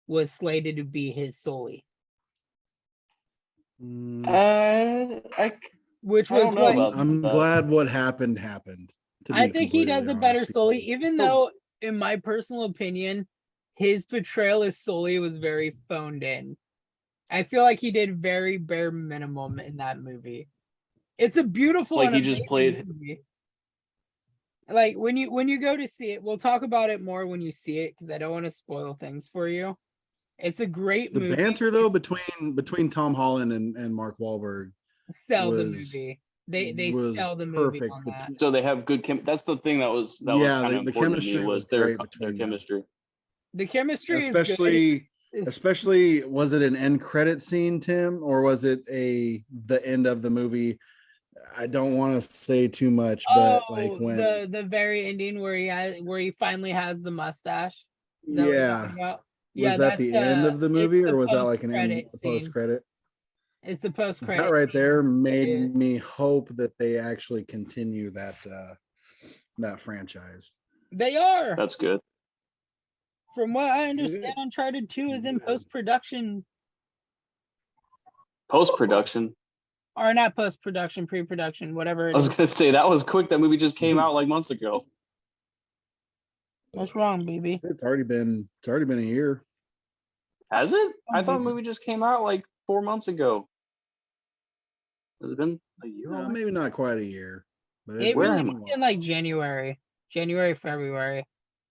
was slated to be his Sully, which I was don't know what about I'm that. glad what happened. to I be think he does completely a better honest, Sully, because- even though, in my personal opinion, his portrayal as Sully was very phoned in. I feel like he did very bare minimum in that movie. It's a beautiful, Like and he just amazing played- movie. Like when you go to see it, we'll talk about it more when you see it because I don't want to spoil things for you. It's a great the movie. banter though between Tom Holland and Mark Wahlberg Sell the was- movie. They was sell the movie perfect on that. So they have good That's the thing that was Yeah, kind of the important to me chemistry was was their great their between them. chemistry. The chemistry is especially was it an end credit scene, Tim, or was it the end of the movie? I don't want to say too much, but like when the very ending where he finally has the mustache. Is that what you're talking about? was that the end of the it's movie, the or was that like an end post-credit scene. post credit? It's the post credit. That right there Yeah. made me hope that they actually continue that franchise. They are. That's good. From what I understand, Uncharted 2 is in Good. post-production. Post-production. Or not post-production, pre-production, whatever I it was is. gonna say that was quick. That movie just came out like months ago. What's wrong, baby? It's already been a year. Has it? I thought the Mhm. movie just came out like 4 months ago. Has it been a year? Well, already? maybe not quite a year, but It Where was am in like January, February.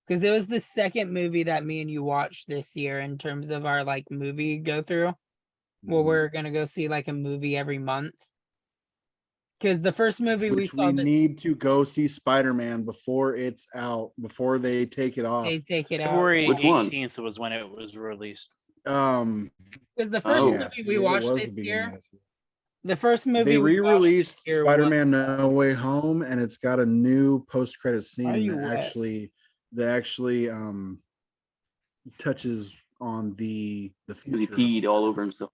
Because it was the second movie that me and you watched this year in terms of our like movie go through. Well, we're gonna go see like a movie every month. Because the first movie we Which saw, we need to go see Spider-Man before it's out, before they take it off. they take it out. February Which one? 18th was when it was released. Because the first Oh. movie we watched this year, this year. the first movie They we watched re-released this year was- Spider-Man No Way Home, and it's got a new post-credit scene you that wet? actually touches on the Because he future, peed all over himself.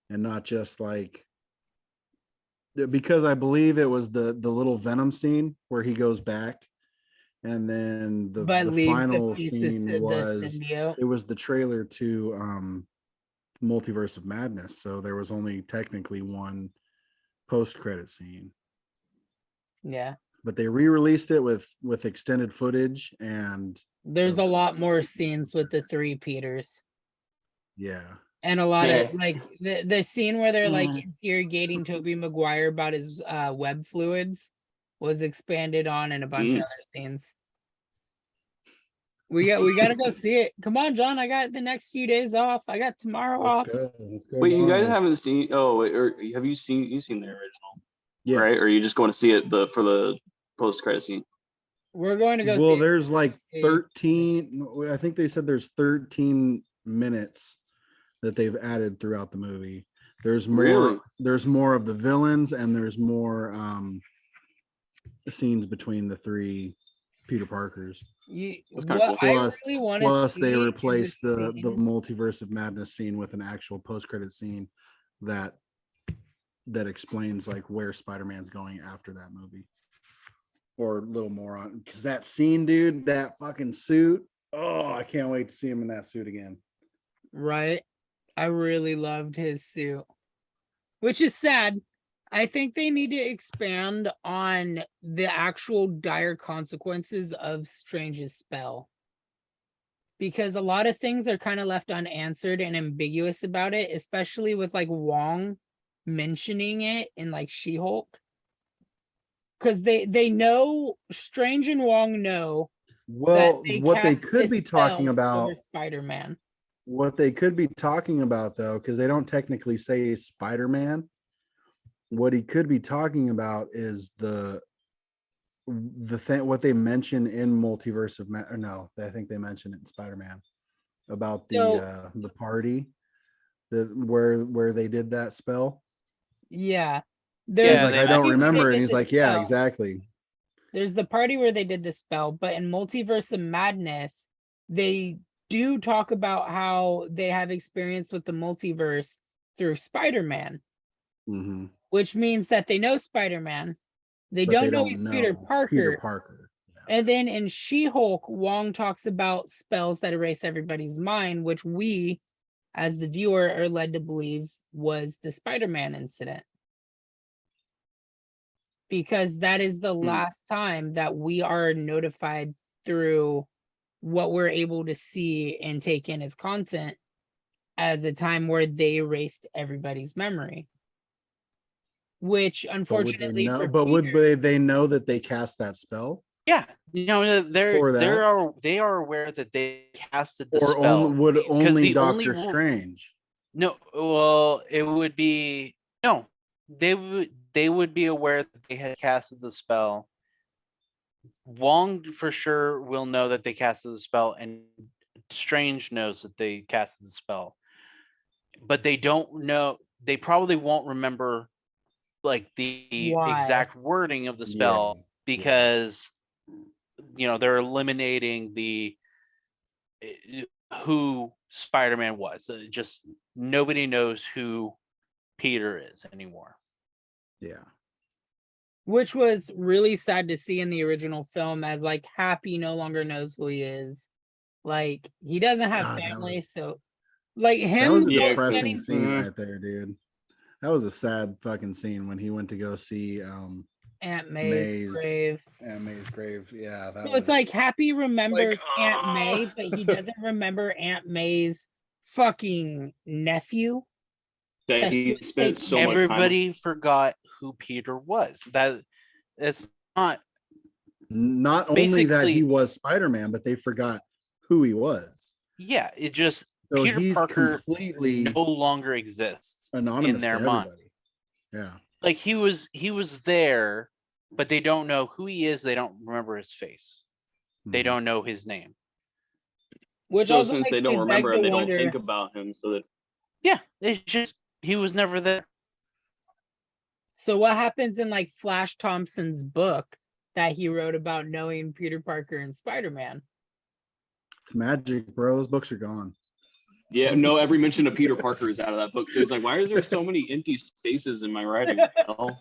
and not just like, because I believe it was the little Venom scene where he goes back, and then the but leaves final piece of scene the was symbiote. it was the trailer to Multiverse of Madness, so there was only technically one post-credit scene, Yeah. but they re-released it with extended footage, and There's a lot more scenes with the three Peters. yeah, And a lot of Yeah. like the scene where they're like Yeah. interrogating Tobey Maguire about his web fluids was expanded on in a bunch of other scenes. We gotta go see it. Come on, John. I got the next few days off. I got tomorrow off. Let's go Wait, you guys tomorrow. haven't seen? Oh, wait, or have you seen the original? Yeah. Right? Or are you just going to see it for the post-credit scene? We're going to go Well, see there's like see. 13. I think they said there's 13 minutes that they've added throughout the movie. There's more. Really? There's more of the villains, and there's more scenes between the three Peter Parkers. That's kinda What cool. I Plus, really want to plus see they is replaced the scene- Multiverse of Madness scene with an actual post-credit scene that explains like where Spider-Man's going after that movie, or a little more on, because that scene, dude, that fucking suit. Oh, I can't wait to see him in that suit again. Right. I really loved his suit, which is sad. I think they need to expand on the actual dire consequences of Strange's spell. Because a lot of things are kind of left unanswered and ambiguous about it, especially with like Wong mentioning it in like She-Hulk. Because they know, Strange and Wong know Well, that what they cast could this be talking spell about, over Spider-Man. what they could be talking about though, because they don't technically say Spider-Man. What he could be talking about is the thing, what they mention in Multiverse of no, I think they mentioned it in Spider-Man about the party, where they did that spell. Yeah. He's There's like, they- I don't party where they remember, and did he's the like, yeah, spell. exactly. There's the party where they did the spell, but in Multiverse of Madness, they do talk about how they have experience with the multiverse through Spider-Man, Mhm. which means that they know Spider-Man. They But don't know he's Peter Parker. Peter Parker. Yeah. And then in She-Hulk, Wong talks about spells that erase everybody's mind, which we, as the viewer, are led to believe was the Spider-Man incident. Because that is the last time that we are notified through what we're able to see and take in as content as a time where they erased everybody's memory. Which unfortunately for would Peter, they know that they cast that spell? Yeah, you know, For that? they are aware that they casted the Or spell. would because only the only Doctor Strange? No, well, it would be no. They would be aware that they had casted the spell. Wong for sure will know that they casted the spell, and Strange knows that they casted the spell. But they don't know. They probably won't remember like the Why? exact wording of the spell because you know they're eliminating the who Spider-Man was. Just nobody knows who Peter is anymore. Yeah. which was really sad to see in the original film, as like Happy no longer knows who he is. Like he doesn't have God, that family, was- so like That him. was a Yeah, depressing spending- scene right there, dude. That was a sad fucking scene when he went to go see Aunt May's grave. Aunt May's grave. Yeah, that So was it's like Happy remembers Aunt ah. May, but he doesn't remember Aunt May's fucking nephew. That he spent so much time. Everybody forgot who Peter was. It's not not only that basically- he was Spider-Man, but they forgot who he was. yeah, it just So Peter he's Parker completely no longer exists anonymous in their to mind. everybody. Yeah. Like he was there, but they don't know who he is, they don't remember his face. They Mhm. don't know his name. Which So also since makes they don't me remember beg him, to they don't wonder- think about him. So that Yeah, it's just he was never there. So what happens in like Flash Thompson's book that he wrote about knowing Peter Parker and Spider-Man? It's magic, bro. Those books are gone. yeah, no, every mention of Peter Parker is out of that book. So he's like, why is there so many empty spaces in my writing? What the hell?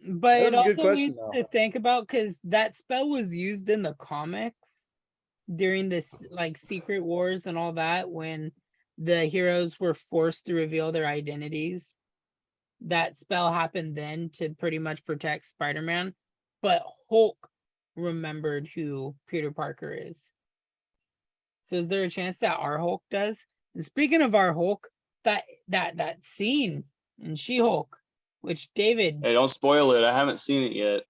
But That it was a good also question, needs though. to think about, because that spell was used in the comics during this like Secret Wars and all that, when the heroes were forced to reveal their identities. That spell happened then to pretty much protect Spider-Man, but Hulk remembered who Peter Parker is. So is there a chance that our Hulk does? And speaking of our Hulk, that scene in She-Hulk, which David, Hey, don't spoil it. I haven't seen it yet.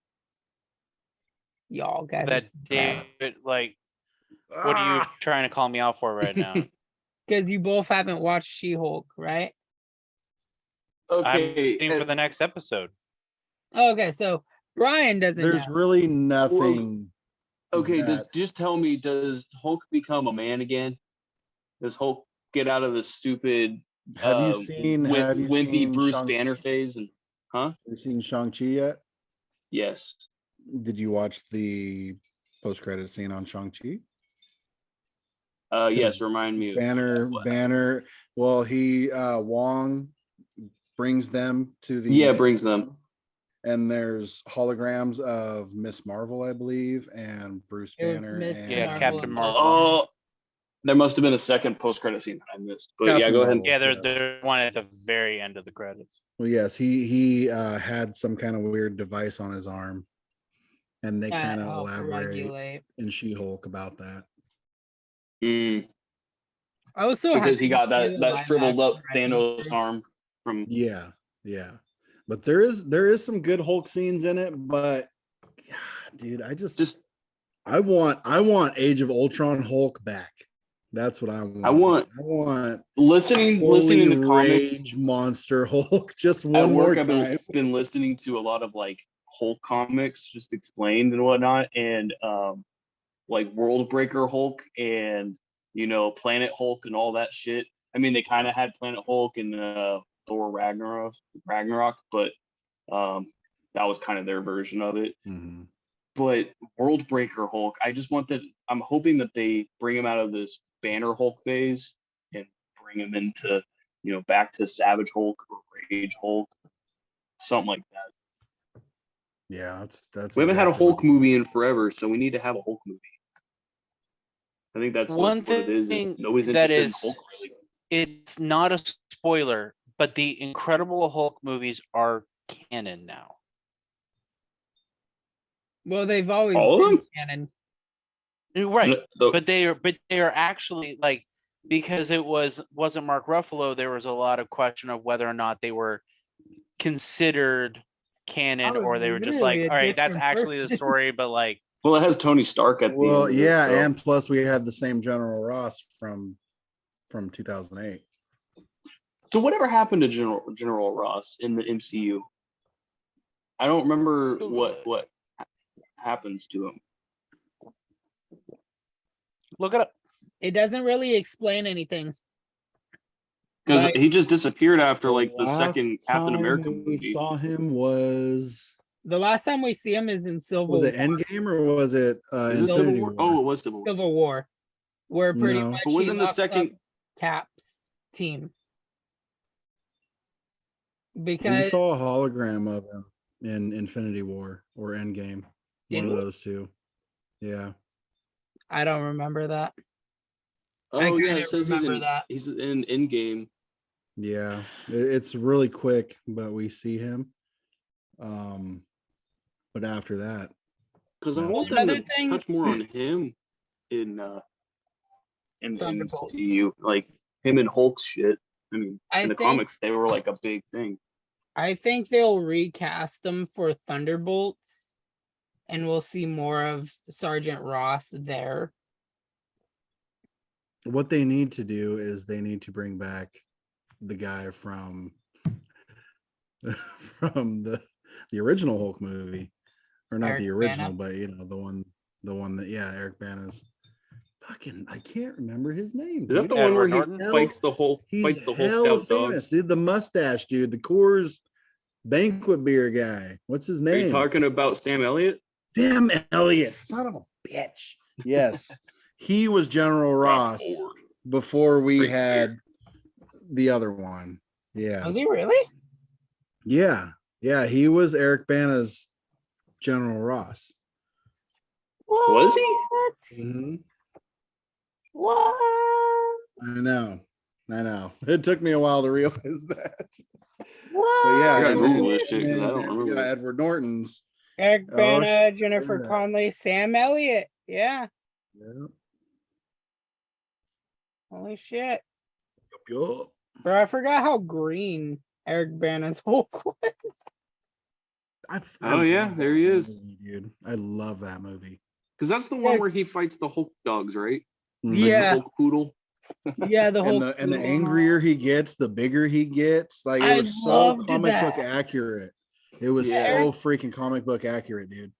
y'all guys, That David, like, what are you trying to call me out for right now? because you both haven't watched She-Hulk, right? I'm Okay, waiting for the next episode. Okay, so Brian doesn't There's know. really nothing. okay. that- Just tell me, does Hulk become a man again? Does Hulk get out of the stupid Have you seen wimpy Bruce Shang-Chi? Banner phase? And Have you seen Shang-Chi yet? yes, Did you watch the post-credit scene on Shang-Chi? yes. Remind me. Banner. Well, he Wong brings them to the Yeah, brings them. and there's holograms of Miss Marvel, I believe, and Bruce It was Banner. Miss and Yeah, Marvel Captain and- Marvel. Oh, there must have been a second post-credit scene that I missed. But yeah, Captain go ahead. Marvel. Yeah, Yes. there's one at the very end of the credits. Well, yes, he had some kind of weird device on his arm, and they that kind of help elaborate regulate. in She-Hulk about that. Mm, I was so because he happy got to see the that live shriveled up action Thanos Remasters. arm from. Yeah. But there is some good Hulk scenes in it, but dude, I want Age of Ultron Hulk back. That's what I want. I want listening to holy comics rage monster Hulk just at one more work. I've time. been listening to a lot of like Hulk comics just explained and whatnot, and like World Breaker Hulk and Planet Hulk and all that shit. I mean, they kind of had Planet Hulk and Thor Ragnarok, but that was kind of their version of it. Mhm. But World Breaker Hulk, I just want that. I'm hoping that they bring him out of this Banner Hulk phase and bring him into, back to Savage Hulk or Rage Hulk, something like that. Yeah, that's. We haven't had a exactly what Hulk movie in forever, so we need to have a Hulk movie. I think that's One what it is thing nobody's that interested in is- Hulk really. It's not a spoiler, but the Incredible Hulk movies are canon now. Well, they've always All of been them? canon. Right. The- But they are actually like, because it wasn't Mark Ruffalo, there was a lot of question of whether or not they were considered canon, was or they were just like, literally a all right, that's different actually the person. story, but like, well, it has Tony Stark at the Well, end. Of yeah, it, so. and plus we had the same General Ross from 2008. So whatever happened to General Ross in the MCU? I don't remember what happens to him. look it up. It doesn't really explain anything. Because Like- he just disappeared after The like the second last Captain time America we movie. saw him was The last time we see him is in Civil it Endgame or was it Is it Civil Civil Infinity War? War? Oh, it was Civil War. Civil War, where pretty No. much But he wasn't the locks second- up Cap's team. We Because saw a hologram of him in Infinity War or Endgame. Did One we? of those two. Yeah. I don't remember that. I Oh yeah, kinda it says remember that. he's in Endgame. Yeah. It's really quick, but we see him. But after that, Because I No. want them Another to thing- touch more on him in Thunderbolts. MCU, like him and Hulk's shit. I mean, I in the think- comics, they were like a big thing. I think they'll recast them for Thunderbolts, and we'll see more of Sergeant Ross there. what they need to do is they need to bring back the guy from the original Hulk movie, or not Eric the original, Bana? but the one that Eric Bana's fucking, I can't remember his name. Is that dude. the one where Edward he Norton? fights the Hulk? He's Fights the hella Hulk out famous, dog. dude. The mustache dude, the Coors banquet beer guy. What's his Are you name? talking about Sam Elliott? Sam Elliott, son of a bitch. Yes, he was General Ross Ford. before we Right had the other one. Yeah, Was he really? yeah. He was Eric Bana's General Ross. Was he? What? Mhm. What? I know. It took me a while to realize that. What? But yeah, I gotta and Google then- this shit, 'cause and I don't then remember we got that. Edward Norton's. Eric Oh, Bana, shit, Jennifer yeah. Connelly, Sam Elliott. Yeah. Yeah. Holy shit. Yup. Bro, I forgot how green Eric Bana's Hulk was. Oh, yeah, love there that he is. movie, dude. I love that movie. Because that's the one Yeah. where he fights the Hulk dogs, right? Mhm. Yeah. The Hulk poodle. Yeah, the whole And the angrier he gets, the bigger he gets. Like, it I was so loved comic book that. accurate. It was Yeah. so freaking comic book accurate, dude.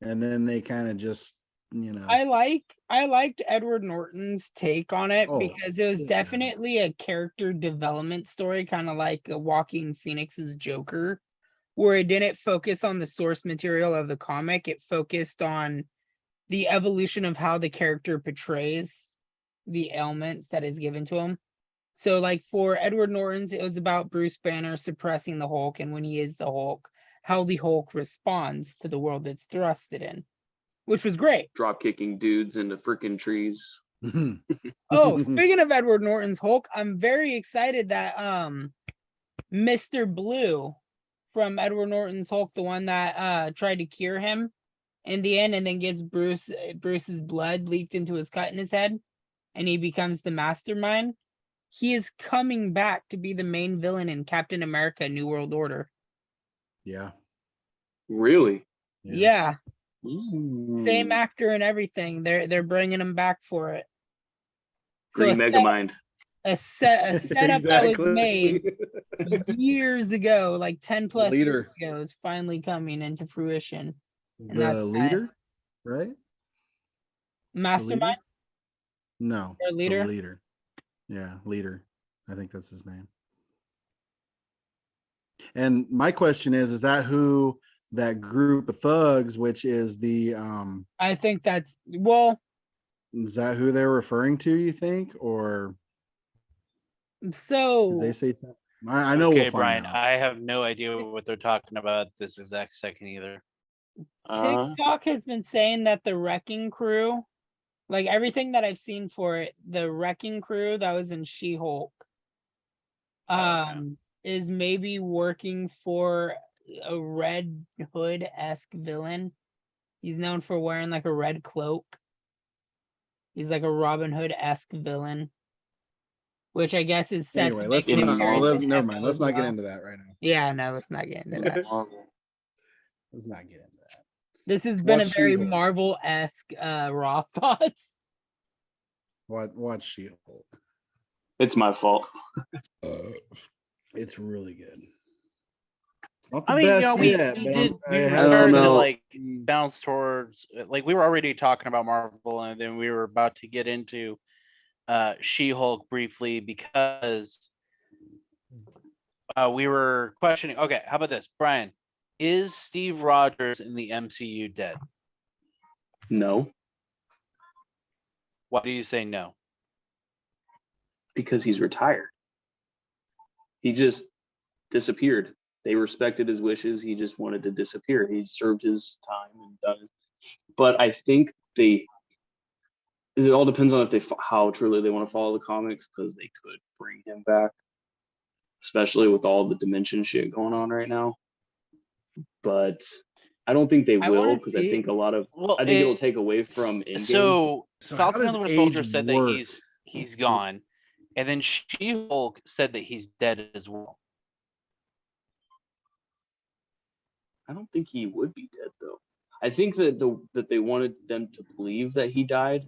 And then they kind of just, I liked Edward Norton's take on it Oh, because it was yeah. definitely a character development story, kind of like a Joaquin Phoenix's Joker, where it didn't focus on the source material of the comic. It focused on the evolution of how the character portrays the ailments that is given to him. So like for Edward Norton's, it was about Bruce Banner suppressing the Hulk, and when he is the Hulk, how the Hulk responds to the world that's thrusted in, which was great. Drop kicking dudes into freaking trees. Oh, speaking of Edward Norton's Hulk, I'm very excited that Mr. Blue from Edward Norton's Hulk, the one that tried to cure him in the end and then gets Bruce's blood leaked into his cut in his head and he becomes the mastermind. He is coming back to be the main villain in Captain America New World Order. yeah. Really? Yeah, Ooh. same actor and everything. They're bringing him back for it. Green a Megamind. setup that was made years ago, like 10 plus years Leader. ago, is finally coming into fruition. And The that's leader, right? The leader? Mastermind. No, Or the leader? leader. Yeah, leader. I think that's his name. And my question is that who that group of thugs, which is the I think that's well. is that who they're referring to, you think? Or because So they say something? I know Okay, we'll find Brian, out. I have no idea what they're talking about this exact second either. TikTok has been saying that the Wrecking Crew, like everything that I've seen for it, the Wrecking Crew that was in She-Hulk, Okay. is maybe working for a Red Hood-esque villain. He's known for wearing like a red cloak. He's like a Robin Hood-esque villain, which I guess is set Anyway, to let's make In an not. appearance Marvel. in Never mind. Echo Let's as not get well. into that right now. Yeah, no, let's not get into that. Marvel. Let's not get into that. This has been Watch a very She-Hulk. Marvel-esque Raw thoughts. Watch She-Hulk. It's my fault. It's really good. Not the I mean, best we yet, but did we it I has don't started to know. like bounce towards like we were already talking about Marvel, and then we were about to get into She-Hulk briefly because we were questioning. Okay, how about this, Brian? Is Steve Rogers in the MCU dead? No, Why do you say no? because he's retired. He just disappeared. They respected his wishes. He just wanted to disappear. He served his time and done it. But I think it all depends on if how truly they want to follow the comics, because they could bring him back, especially with all the dimension shit going on right now. But I don't think they I will, wanna because I see- think Well, I think it'll take away from Endgame. So So how Falcon and does the Winter Soldier age said work? that he's gone, and then She-Hulk said that he's dead as well. I don't think he would be dead though. I think that that they wanted them to believe that he died,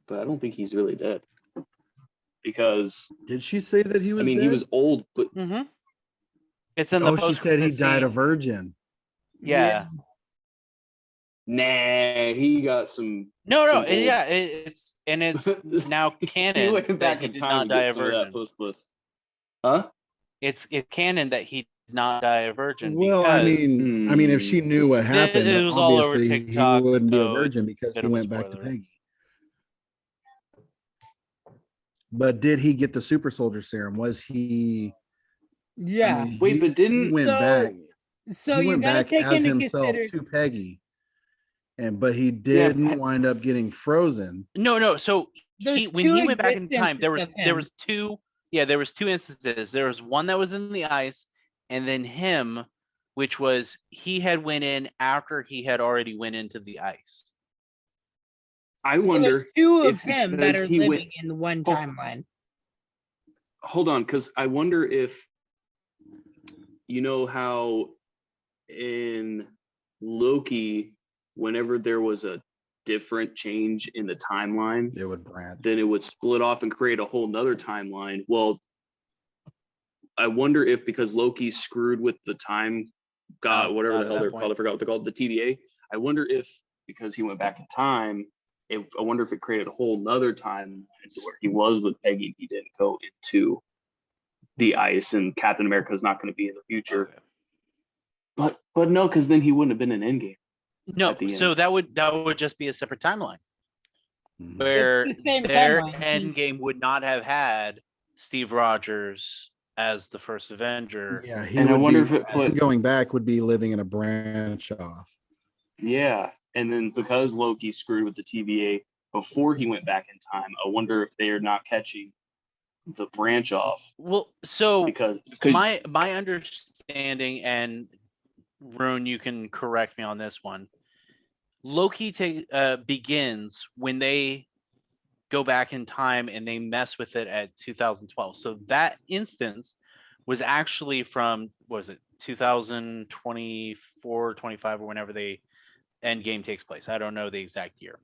but I don't think he's really dead. Because Did she say that he was I mean, dead? he was old, but Mm-hmm. It's in the Oh, she said he post-credit died a scene. virgin. Yeah. nah, he got some. No, simple- yeah, it's now he canon went that back he in did time not to die get a some of that virgin. puss. Huh? It's canon that he did not die a virgin. Well, I because mean, if she knew what happened, it was all over obviously he TikTok, wouldn't be a so virgin it's because a bit he of a went back to spoiler. Peggy. But did he get the super soldier serum? Was he? Yeah. I mean, Wait, but he didn't went So- back? So He you went gotta back take as into himself consider. to Peggy, but he didn't wind up getting frozen. No. So There's when two he went back in time, there was existences of him. two. Yeah, there was two instances. There was one that was in the ice, and then him, which was he had went in after he had already went into the ice. I So there's wonder two of if him that because are he living went. in one Oh. timeline. Hold on, because I wonder if you know how in Loki, whenever there was a different change in the timeline, It would branch. then it would split off and create a whole nother timeline. Well, I wonder if because Loki screwed with the time god, Oh, whatever not the at hell that they're point. called, I forgot what they're called, the TVA. I wonder if because he went back in time, I wonder if it created a whole nother timeline where he was with Peggy and he didn't go into the ice, and Captain America is not going to be in the future. Okay. But no, because then he wouldn't have been in Endgame. No, At the so end. that would just be a separate timeline Mhm. where It's the same their timeline. end game would not have had Steve Rogers as the first Avenger. Yeah, he And I would wonder be, if it put going back would be living in a branch off. yeah, and then because Loki screwed with the TVA before he went back in time, I wonder if they are not catching the branch off Well, so because my understanding, and Ryunn, you can correct me on this one. Loki begins when they go back in time and they mess with it at 2012. So that instance was actually from, what was it, 2024, 25, or whenever the end game takes place. I don't know the exact year.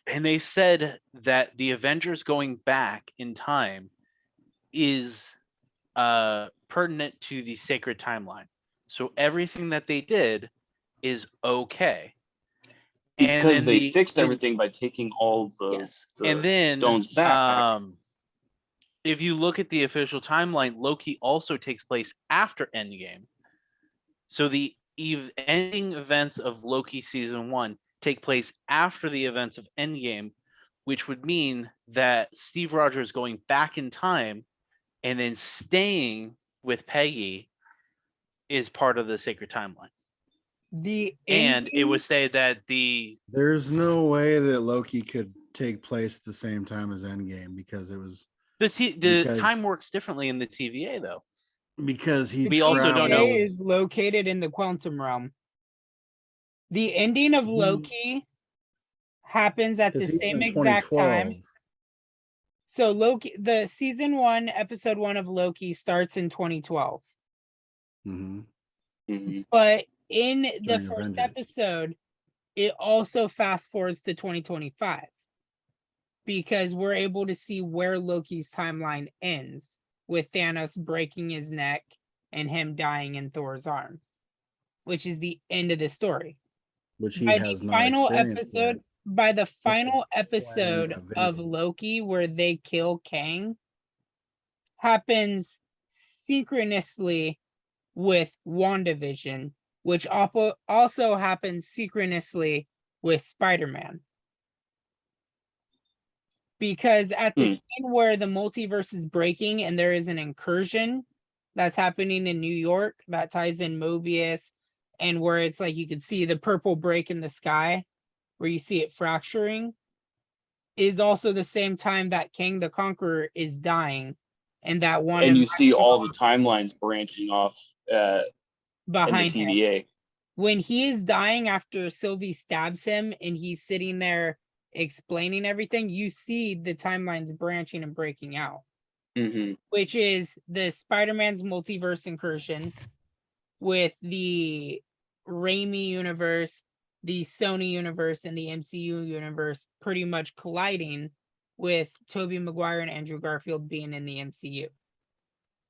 And they said that the Avengers going back in time is pertinent to the sacred timeline. So everything that they did is okay. And because then they fixed the- everything by taking all the, Yes. the And then stones back. if you look at the official timeline, Loki also takes place after Endgame. So the ending events of Loki season 1 take place after the events of Endgame, which would mean that Steve Rogers going back in time and then staying with Peggy is part of the sacred timeline. And it was said that There's no way that Loki could take place at the same time as Endgame because it was the because- time works differently in the TVA though. because he We also don't know- traveled- is located in the quantum realm. The ending of Loki happens at the 'cause he was same in exact time. 2012. So Loki, the season 1, episode 1 of Loki starts in 2012. Mhm. Mhm. But in the During first Avengers. episode, it also fast forwards to 2025 because we're able to see where Loki's timeline ends with Thanos breaking his neck and him dying in Thor's arms, which is the end of the story. Which he By has the not final experienced yet. episode, by the final playing episode that of video. Loki where they kill Kang happens synchronously with WandaVision, which also happens synchronously with Spider-Man. Because at the scene where the multiverse is breaking and there is an incursion that's happening in New York that ties in Mobius, and where it's like you can see the purple break in the sky, where you see it fracturing, is also the same time that King the Conqueror is dying, and that one And you see all the timelines branching off in the behind him. TVA. When he is dying after Sylvie stabs him and he's sitting there explaining everything, you see the timelines branching and breaking out, Mhm. which is the Spider-Man's multiverse incursion with the Raimi universe, the Sony universe, and the MCU universe pretty much colliding with Tobey Maguire and Andrew Garfield being in the MCU.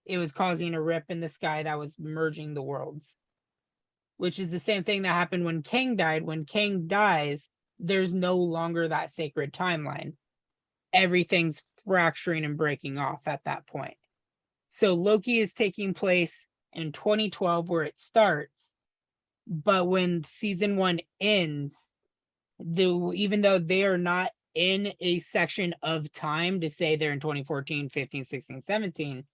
It was causing a rip in the sky that was merging the worlds, which is the same thing that happened when Kang died. When Kang dies, there's no longer that sacred timeline. Everything's fracturing and breaking off at that point. So Loki is taking place in 2012 where it starts, but when season 1 ends, even though they are not in a section of time to say they're in 2014, 15, 16, 17,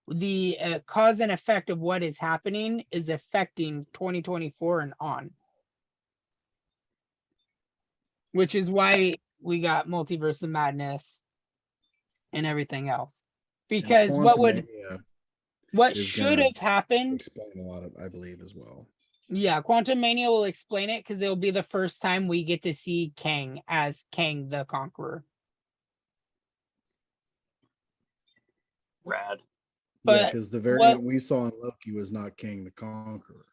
the cause and effect of what is happening is affecting 2024 and on, which is why we got Multiverse of Madness and everything else. Because what is should gonna have happened, explain a lot of, I believe, as well. yeah, Quantum Mania will explain it because it'll be the first time we get to see Kang as Kang the Conqueror. Rad. Yeah, But because the variant we saw in Loki was not King the Conqueror.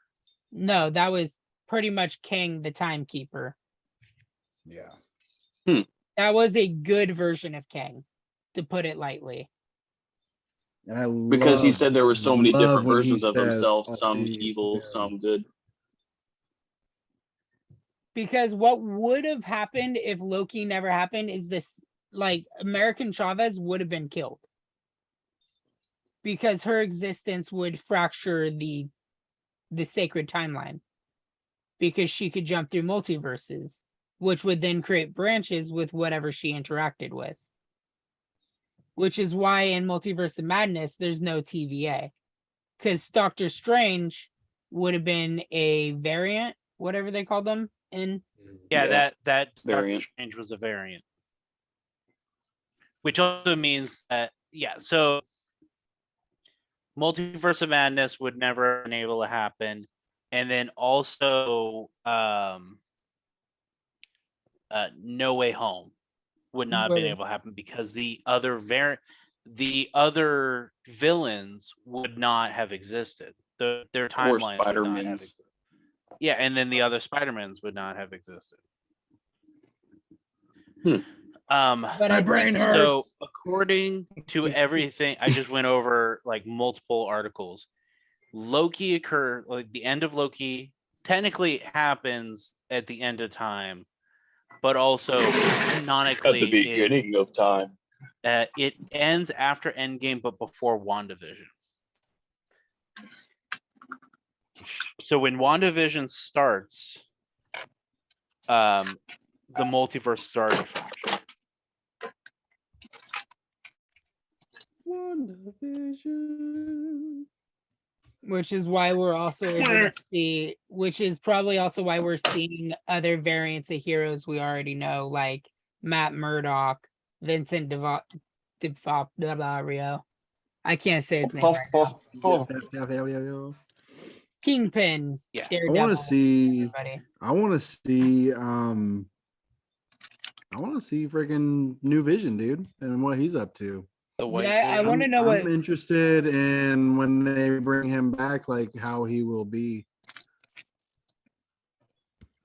no, that was pretty much Kang the Timekeeper. Yeah. That was a good version of Kang, to put it lightly. And I Because he love- said there were so many love different when he versions of says, himself, "I'll some see you evil, soon." some good. Because what would have happened if Loki never happened is this, like, American Chavez would have been killed. Because her existence would fracture the sacred timeline. Because she could jump through multiverses, which would then create branches with whatever she interacted with. Which is why in Multiverse of Madness, there's no TVA. Because Doctor Strange would have been a variant, whatever they call them in. Yeah, Yeah, that variant. Doctor Strange was a variant. Which also means that, yeah, so Multiverse of Madness would never have been able to happen. And then also No Way Home would not have been able to happen because the other villains would not have existed. Their Or timelines would not have Spider-Mans. existed. Yeah, and then the other Spider-Mans would not have existed. But My brain So hurts. according to everything, I just went over like multiple articles. Loki like the end of Loki technically happens at the end of time, but also At canonically, the beginning of time. it ends after Endgame, but before WandaVision. So when WandaVision starts, the multiverse is already fractured. WandaVision. Which is why we're also able to see, which is probably also why we're seeing other variants of heroes we already know, like Matt Murdock, Vincent D'Onofrio. I can't say his name right now. Kingpin. Yeah. I Daredevil. want to see. everybody. I want to see. I want to see freaking New Vision, dude, and what he's up to. The white Yeah, I Vision. want to know what. I'm interested in when they bring him back, like how he will be.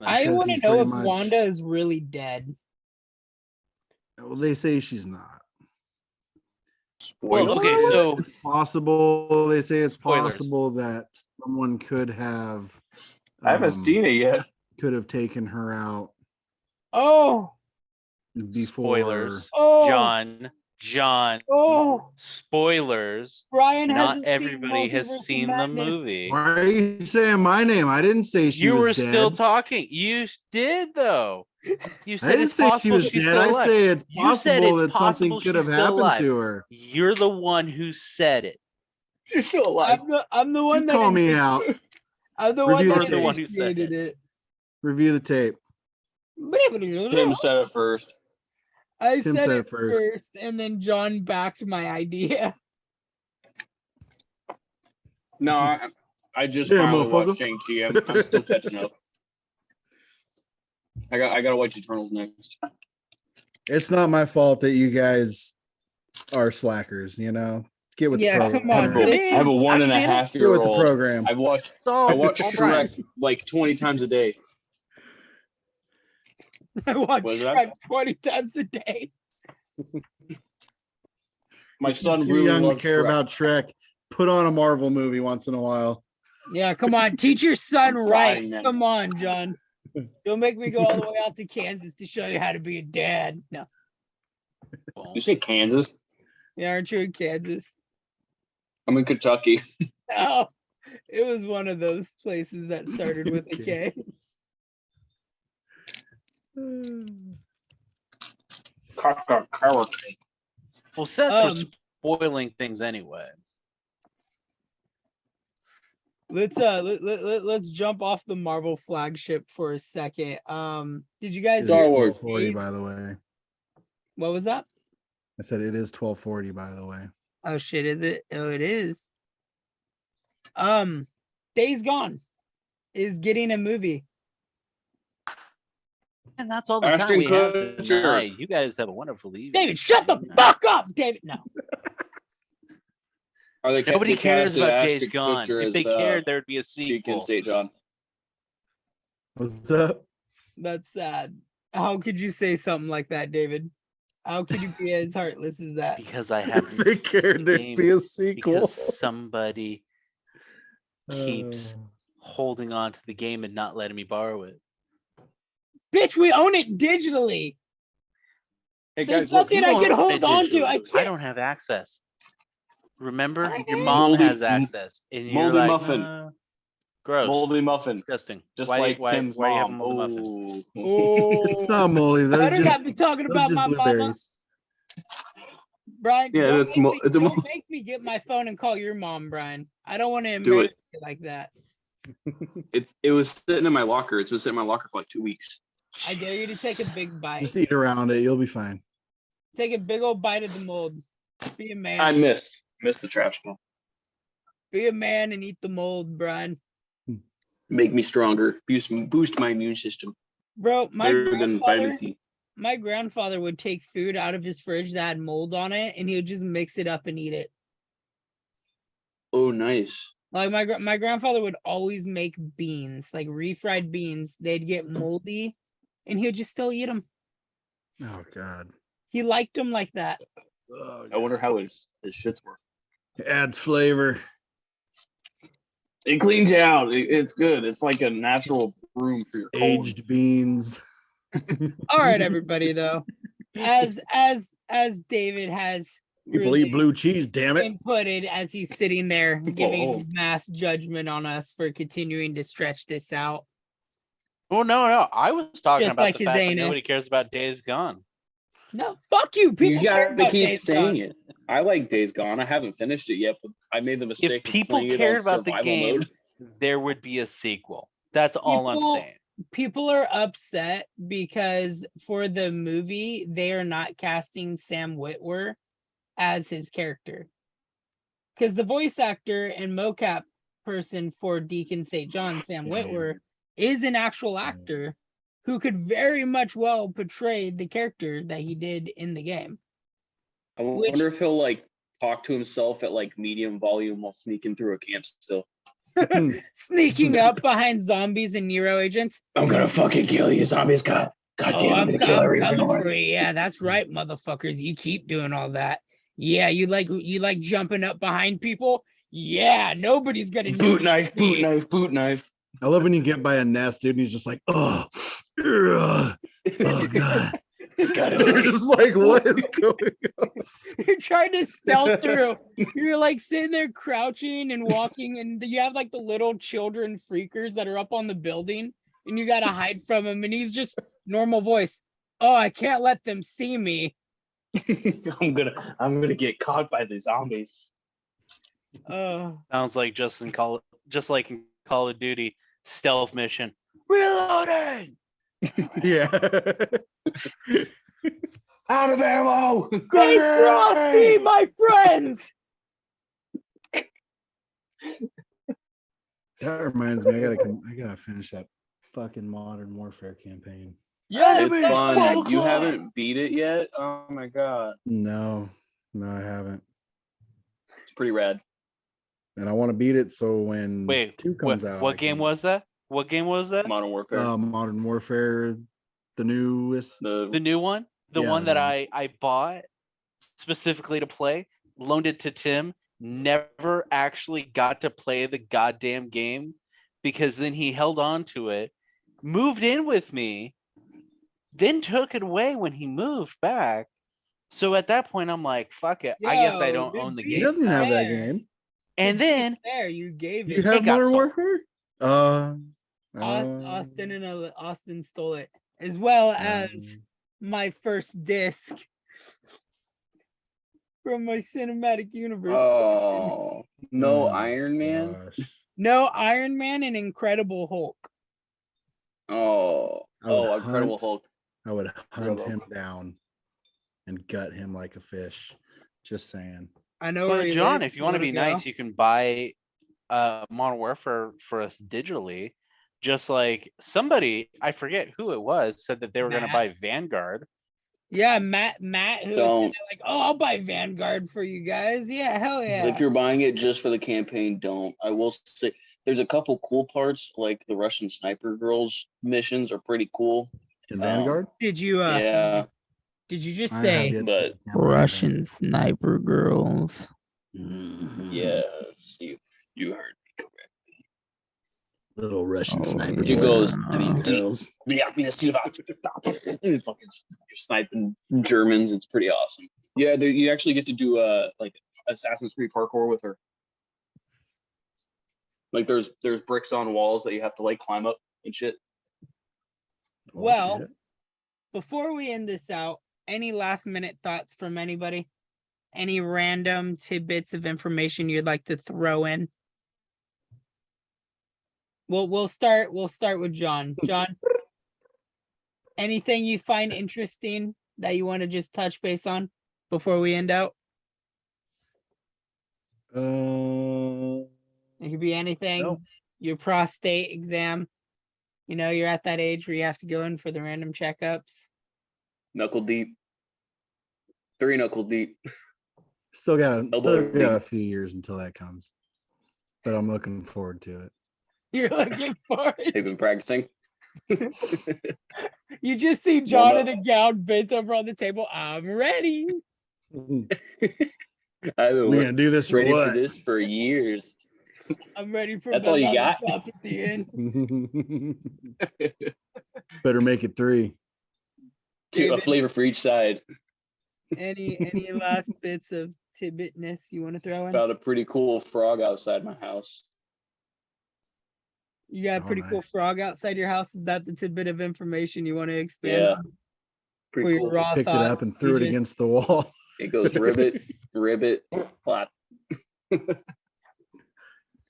I because want to he's know if pretty much- Wanda is really dead. Well, they say she's not. Well, Spoiler. okay, so It's possible. They say it's Spoilers. possible that someone could have. I haven't seen it yet. Could have taken her out Oh, before. spoilers. oh, John, oh! spoilers. Brian Not hasn't everybody seen has Multiverse of seen the Madness. movie. Why are you saying my name? I didn't say she You was were dead. still talking. You did though. You I said didn't it's say she possible was she's dead. still I alive. say it's You said possible it's that something possible could have she's still happened alive. to her. You're the one who said it. She's still alive. I'm the one You that call me out. I'm the Review one the that tape. one who said initiated it. Review the tape. Tim said it first. I Tim said said it it first. and then John backed my idea. No, I just Yeah, finally motherfucker. watched Shang-Chi. I'm still catching up. I gotta watch Eternals next. It's not my fault that you guys are slackers, you know? Get with Yeah, the program. come on, What do you I have a mean? 1 I've and a seen it. half Get year with the old. program. I watch all Shrek Brian. like 20 times a day. I watch Was that? Shrek 20 times a day. My son Too really young to loves care Shrek. about Shrek. Put on a Marvel movie once in a while. Yeah, come on, teach your son I'm right. trying, man. Come on, John. Don't make me go all the way out to Kansas to show you how to be a dad. No, You say Kansas? yeah, aren't you in Kansas? I'm in Kentucky. No, it was one of those places that started with a K. Well, since Um, we're spoiling things anyway, Let's jump off the Marvel flagship for a second. Did you guys It is Star hear Wars. 1240, by the way. what was that? I said it is 1240, by the way. Oh shit, is it? Oh, it is. Days Gone is getting a movie. and that's all the Ashton time we have Kutcher. tonight. You guys have a wonderful evening. David, shut the fuck up, David. No. Are they Nobody they cares casted about Ashton Days Gone. Kutcher If they as, cared, there'd be a Deacon sequel. St. John. What's up? That's sad. How could you say something like that, David? How could you be as heartless as that? Because I If haven't they seen cared, the there'd game, be a sequel. because somebody keeps Uh, holding on to the game and not letting me borrow it. Bitch, we own it digitally. Hey There's guys, look. nothing I You can own hold it on to. digitally. I I can't. don't have access. Remember, I your know. mom Moldy- has access, and you're moldy like, muffin. gross, Moldy muffin. disgusting. Just why, like why, Tim's why do you have a mom. moldy muffin? Oh. it's not moldy. They're Better just, not be talking they're about just my mama. blueberries. Brian, Yeah, don't, that's make, mo- me, it's a mo- don't make me get my phone and call your mom, Brian. I don't want to Do embarrass it. you like that. It was sitting in my locker. It's been sitting in my locker for like 2 weeks. I dare you to take a big bite. Just eat around it. You'll be fine. Take a big old bite of the mold. Be a man. I missed the trash can. Be a man and eat the mold, Brian. Make me stronger. Boost my immune system. Bro, Better than vitamin C. my grandfather would take food out of his fridge that had mold on it, and he would just mix it up and eat it. Oh, nice. Like my grandfather would always make beans, like refried beans. They'd get moldy, and he would just still eat them. Oh God. He liked them like that. Oh, I wonder how his shits work. it adds flavor. It cleans you out. It's good. It's like a natural room for your colon. Aged beans. All right, everybody. Though, as David has People eat blue cheese, damn it. inputted as he's sitting there giving Whoa. mass judgment on us for continuing to stretch this out. Oh no, I was talking Just about like the his fact that anus. nobody cares about Days Gone. No, fuck you. People You care gotta about keep Days saying Gone. it. I like Days Gone. I haven't finished it yet, but I made the mistake If of people playing it cared on about the survival game, mode. there would be a sequel. That's all I'm People- saying. People are upset because for the movie they are not casting Sam Witwer as his character, because the voice actor and mocap person for Deacon St. John, Sam Witwer, is an actual actor who could very much well portray the character that he did in the game. I wonder if he'll like talk to himself at like medium volume while sneaking through a camp still. Sneaking up behind zombies and Nero agents. I'm gonna fucking kill you, zombies. God damn, I'm gonna kill I'm everyone. coming for you. Yeah, that's right, motherfuckers. You keep doing all that. Yeah, you like jumping up behind people. Yeah, nobody's gonna Boot notice knife, boot me. knife, boot knife. I love when you get by a nest, dude, and he's just like, oh, oh God. God, You're just like, what is going on? You're trying to stealth through. You're like sitting there crouching and walking, and you have like the little children freakers that are up on the building, and you gotta hide from him. And he's just normal voice. Oh, I can't let them see me. I'm gonna get caught by the zombies. Sounds like just like in Call of Duty stealth mission. Reloading. Yeah. Out of ammo. Stay frosty, my friends. That reminds me, I gotta finish that fucking Modern Warfare campaign. Yeah, It's fun. You haven't beat it yet? Oh my god. No, I haven't. It's pretty rad. And I want to beat it so when Wait, 2 comes out. what game was that? What game was that? Modern Warfare. Modern Warfare, the newest. The new one? The Yeah, one the that one. I bought specifically to play, loaned it to Tim, never actually got to play the goddamn game because then he held on to it, moved in with me, then took it away when he moved back. So at that point, I'm like, fuck it. I guess I Yo, don't dude, own the be He game. doesn't have that fair. game. And then there you gave You it. have got Modern stolen. Warfare? Austin stole it, as well as um, my first disc from my cinematic universe. Oh no, oh, Iron Man. gosh. No, Iron Man and Incredible Hulk. Oh, I would Incredible hunt. Hulk. I would hunt Robo. him down and gut him like a fish. Just saying. I know where But he John, lives. if you want to wanna be go? nice, you can buy Modern Warfare for us digitally. Just like somebody, I forget who it was, said that they were going to Matt. buy Vanguard. Yeah, Matt, who was sitting Don't. there like, oh, I'll buy Vanguard for you guys. Yeah, hell yeah. If you're buying it just for the campaign, don't. I will say there's a couple cool parts, like the Russian sniper girls missions are pretty cool. In Vanguard? Did you Yeah, did you just I have say yet to but campaign Russian sniper girls? yes, you heard me correct. Little Russian Oh, sniper. She yeah. goes, I mean, girls. Fucking you're sniping Germans. It's pretty awesome. Yeah, you actually get to do like Assassin's Creed parkour with her. Like there's bricks on walls that you have to like climb up and shit. Oh, Well, shit. before we end this out, any last minute thoughts from anybody? Any random tidbits of information you'd like to throw in? Well, we'll start with John. John, anything you find interesting that you want to just touch base on before we end out? It could be anything. No. Your prostate exam. You know, you're at that age where you have to go in for the random checkups. Knuckle deep. 3 knuckle deep. Still got Elbow a few years until that comes, but I'm looking forward to it. You're looking for They've it. been practicing. You just see John up. in a gown bent over on the table. I'm ready. I've been We're gonna do this or ready for what? this for years. I'm ready for That's all you got? Top at the end. Better make it 3. A David, flavor for each side. any last bits of tidbitness you want to throw in? Found a pretty cool frog outside my house. You got a Oh, pretty cool nice. frog outside your house. Is that the tidbit of information you want to expand Yeah. on for Pretty your cool. raw Picked it thoughts? up and threw it You just- against the wall. It goes ribbit, ribbit, plop.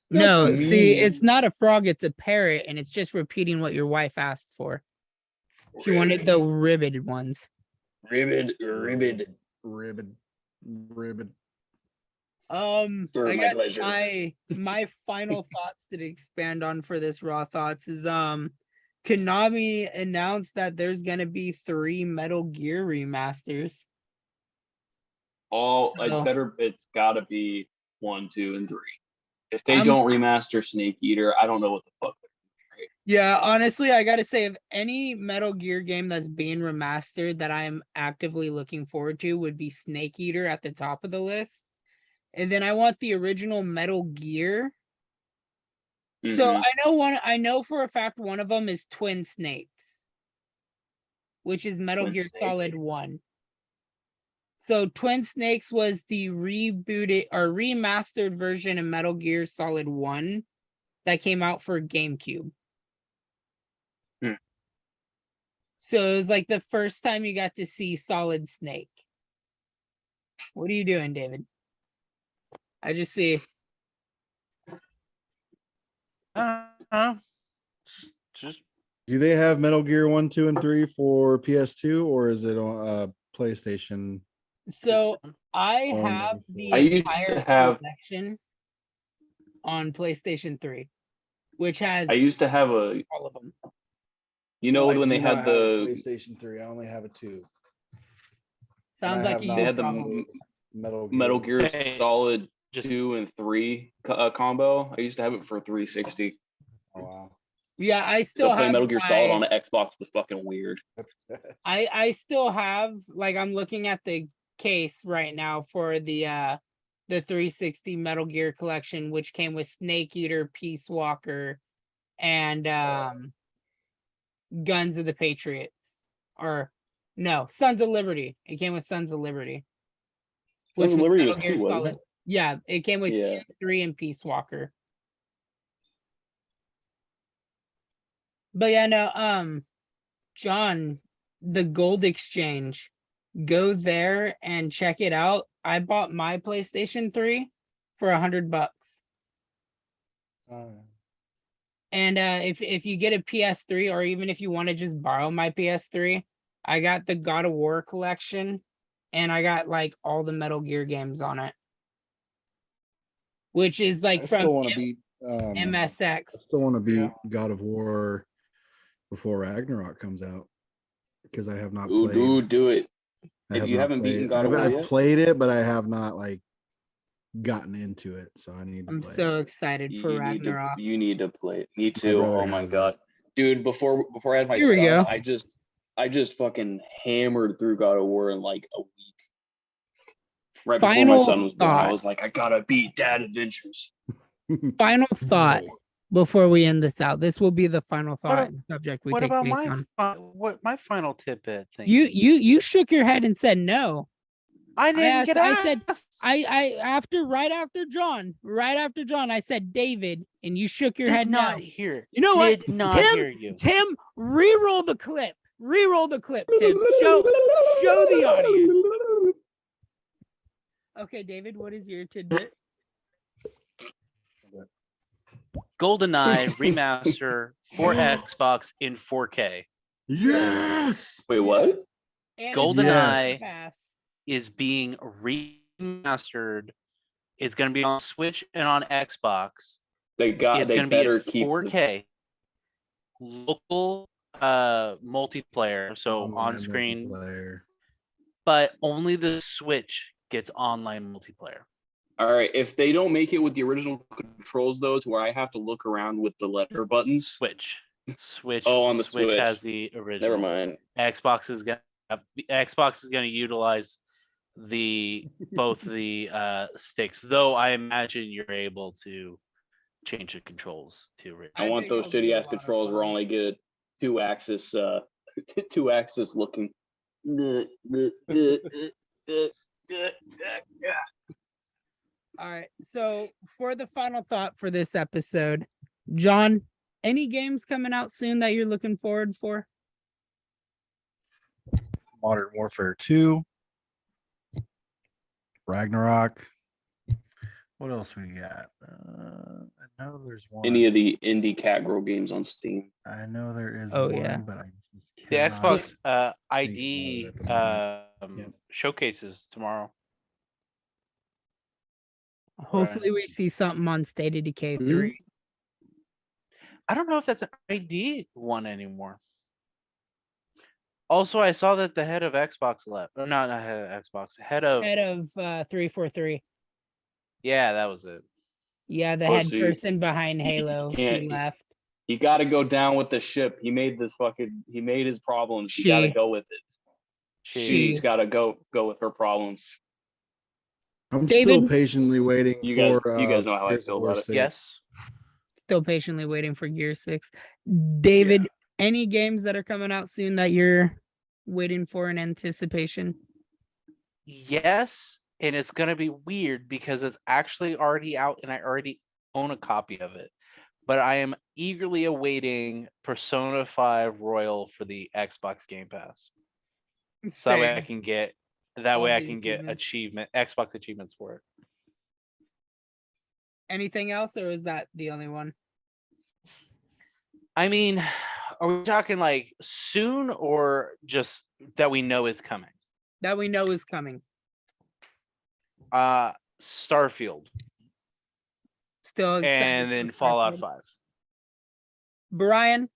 No, That's see, mean. it's not a frog, it's a parrot, and it's just repeating what your wife asked for. She wanted the ribbed ones. Ribbit, ribbit. Ribbon. Ribbon. For I my guess pleasure. my final thoughts to expand on for this raw thoughts is Konami announced that there's gonna be 3 Metal Gear remasters. Oh, So- it's gotta be 1, 2, and 3. If they I'm- don't remaster Snake Eater, I don't know what the fuck. Yeah, honestly, I gotta say, if any Metal Gear game that's being remastered that I am actively looking forward to would be Snake Eater at the top of the list. And then I want the original Metal Gear. So Mhm. I know for a fact one of them is Twin Snakes, which is Metal Twin Gear Snake. Solid 1. So Twin Snakes was the rebooted or remastered version of Metal Gear Solid 1 that came out for GameCube. Hmm. So it was like the first time you got to see Solid Snake. What are you doing, David? I just see. Just Do they have Metal Gear 1, 2, and 3 for PS2, or is it on PlayStation? So I Oh, have no. the I used to entire have- collection on PlayStation 3, which has I used to have a, all of them. you know, I when do they not had have a the, PlayStation 3. I only have a 2. Sounds I like have a not they you had the problem. Metal Gear. Metal Gear Hey, Solid just 2 and 3 combo. I used to have it for 360. Oh, wow. Yeah, I So still playing have Metal Gear Solid my- on an Xbox was fucking weird. I still have, like, I'm looking at the case right now for the 360 Metal Gear collection, which came with Snake Eater, Peace Walker, and Guns of the Patriots. Or no, Sons of Liberty. It came with Sons of Liberty. Sons of was Liberty Metal was Gear 2, wasn't Solid. it? Yeah, it came with Yeah. 2, 3, and Peace Walker. But yeah, no, John, the Gold Exchange, go there and check it out. I bought my PlayStation 3 for $100. And if you get a PS3, or even if you want to just borrow my PS3, I got the God of War collection, and I got like all the Metal Gear games on it, which is like I from still want to beat MSX. I still want to beat God of War before Ragnarok comes out, because I have not Ooh, played. dude, do it. I if have you not haven't beaten played- God of War I've yet? played it, but I have not like gotten into it, so I need to I'm play so it. excited for Ragnarok. You need to play it. Me My too. brother Oh my has it. god. Dude, before I had my Here we son, go. I just fucking hammered through God of War in like a week. Right before my Final son was born, I thought. was like, I gotta beat Dad Adventures. Final thought before we end this out. This will be the final thought ab- subject we what take about base on. my final tidbit thing? You shook your head and said no. I didn't get asked. I said right after John, I said David, and you shook your did head not no. hear. You know what? Did not Tim, hear you. Tim, re-roll the clip. Re-roll the clip, Tim. Show the audience. Okay, David, what is your tidbit? GoldenEye remaster for Xbox in 4K Yes. Wait, what? And GoldenEye Pass. is being remastered. It's going to be on Switch and on Xbox. They It's going going to be better in keep 4K local multiplayer, so on Online screen, multiplayer. but only the Switch gets online multiplayer. All right, if they don't make it with the original controls though, to where I have to look around with the letter buttons. Switch. Oh, on the Switch Switch. has the original. Never mind. Xbox is gonna utilize both the sticks, though I imagine you're able to change the controls to I want those shitty ass controls where I only get two axis looking. All right. So for the final thought for this episode, John, any games coming out soon that you're looking forward for? Modern Warfare 2, Ragnarok. What else we got? I know there's one. Any of the indie cat girl games on Steam. I know there is Oh, one, yeah. but I just The cannot Xbox think of ID it at the moment. Yep. showcases tomorrow. Hopefully we see something on State of Decay 3. I don't know if that's an ID one anymore. Also, I saw that the head of Xbox left. Or not head of Xbox. Head of Head of 343. yeah, that was it. Yeah, the Oh, head see, person behind you Halo. She can't- left. You got to go down with the ship. He made his problems. You got to She. go with it. She's got to go with her problems. I'm still David? patiently waiting You guys for know how I Gears of feel War about it. 6. Yes. Still patiently waiting for Gear 6. David, any games that are coming out soon that you're waiting for in anticipation? Yes, and it's gonna be weird because it's actually already out and I already own a copy of it. But I am eagerly awaiting Persona 5 Royal for the Xbox Game Pass. So that way I Same. can get All the achievement Xbox achievements for it. Anything else, or is that the only one? I mean, are we talking like soon or just that we know is coming? That we know is coming. Starfield Still excited and for then Fallout Starfield. 5. Brian,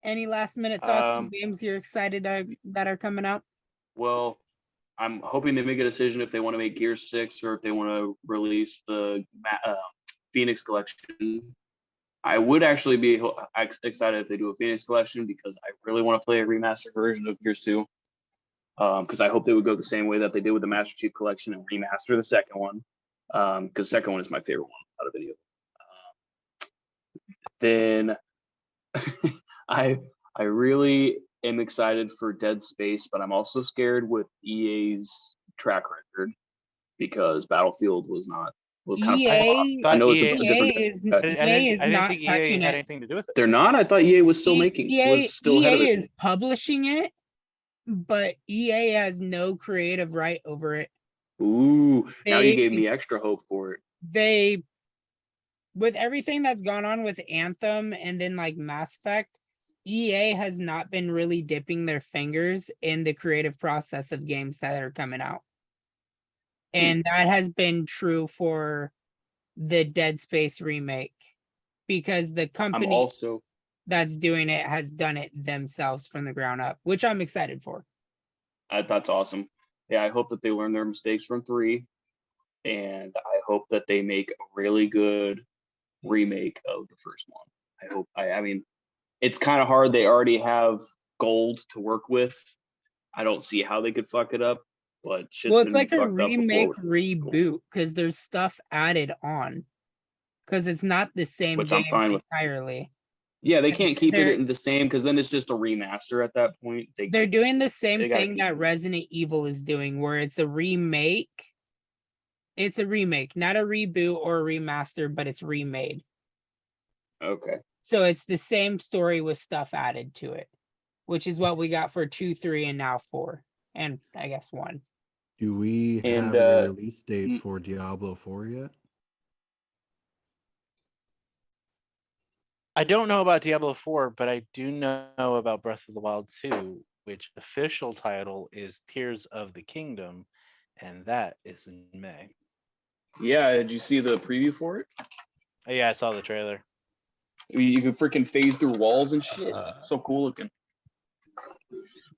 any last minute thoughts on Um, games you're excited that are coming out? Well, I'm hoping they make a decision if they want to make Gear 6 or if they want to release the Phoenix Collection. I would actually be excited if they do a Phoenix Collection because I really want to play a remastered version of Gears 2. Because I hope they would go the same way that they did with the Master Chief Collection and remaster the second one. Because the second one is my favorite one out of any of them. Then I really am excited for Dead Space, but I'm also scared with EA's track record because Battlefield was kind EA, of. I know it's EA a different. EA is I didn't not think EA touching had it. anything to do with it. They're not. I thought EA was still making. Was still ahead of EA it. is publishing it, but EA has no creative right over it. Ooh, now you They- gave me extra hope for it. They, with everything that's gone on with Anthem and then like Mass Effect, EA has not been really dipping their fingers in the creative process of games that are coming out. And that has been true for the Dead Space remake because the I'm company also. that's doing it has done it themselves from the ground up, which I'm excited for. That's awesome. Yeah, I hope that they learn their mistakes from 3, and I hope that they make a really good remake of the first one. I hope. I mean, it's kind of hard. They already have gold to work with. I don't see how they could fuck it up. But shit's Well, it's been like a fucked up before remake with- reboot because there's stuff added on. Because it's not the same Which I'm game fine with. entirely. Yeah, they can't keep They're- it the same because then it's just a remaster at that point. They're doing the same They gotta thing keep that it. Resident Evil is doing, where it's a remake. It's a remake, not a reboot or a remaster, but it's remade. Okay. So it's the same story with stuff added to it, which is what we got for 2, 3, and now 4, and I guess 1. Do we And, have a release date for Diablo 4 yet? I don't know about Diablo 4, but I do know about Breath of the Wild 2, which official title is Tears of the Kingdom, and that is in May. Yeah, did you see the preview for it? Yeah, I saw the trailer. You can freaking phase through walls and shit. So cool looking.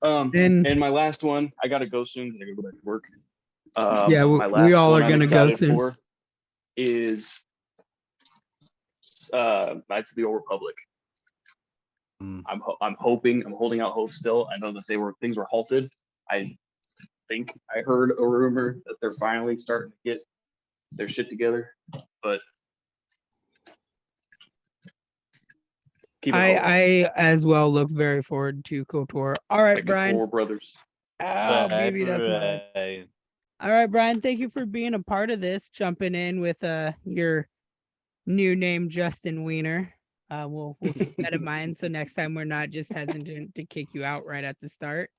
And- And my last one, I gotta go soon. I gotta go back to work. Yeah, my we last all one are I'm gonna go excited soon. for is Knights of the Old Republic. Mm. I'm hoping, I'm holding out hope still. I know that things were halted. I think I heard a rumor that they're finally starting to get their shit together, but Keep it going. I as well look very forward to KOTOR. All right, Like Brian. Four Brothers. Oh, baby, that's my. Right. All right, Brian. Thank you for being a part of this. Jumping in with your new name, Justin Wiener. We'll keep that in mind. So next time we're not just hesitant to kick you out right at the start.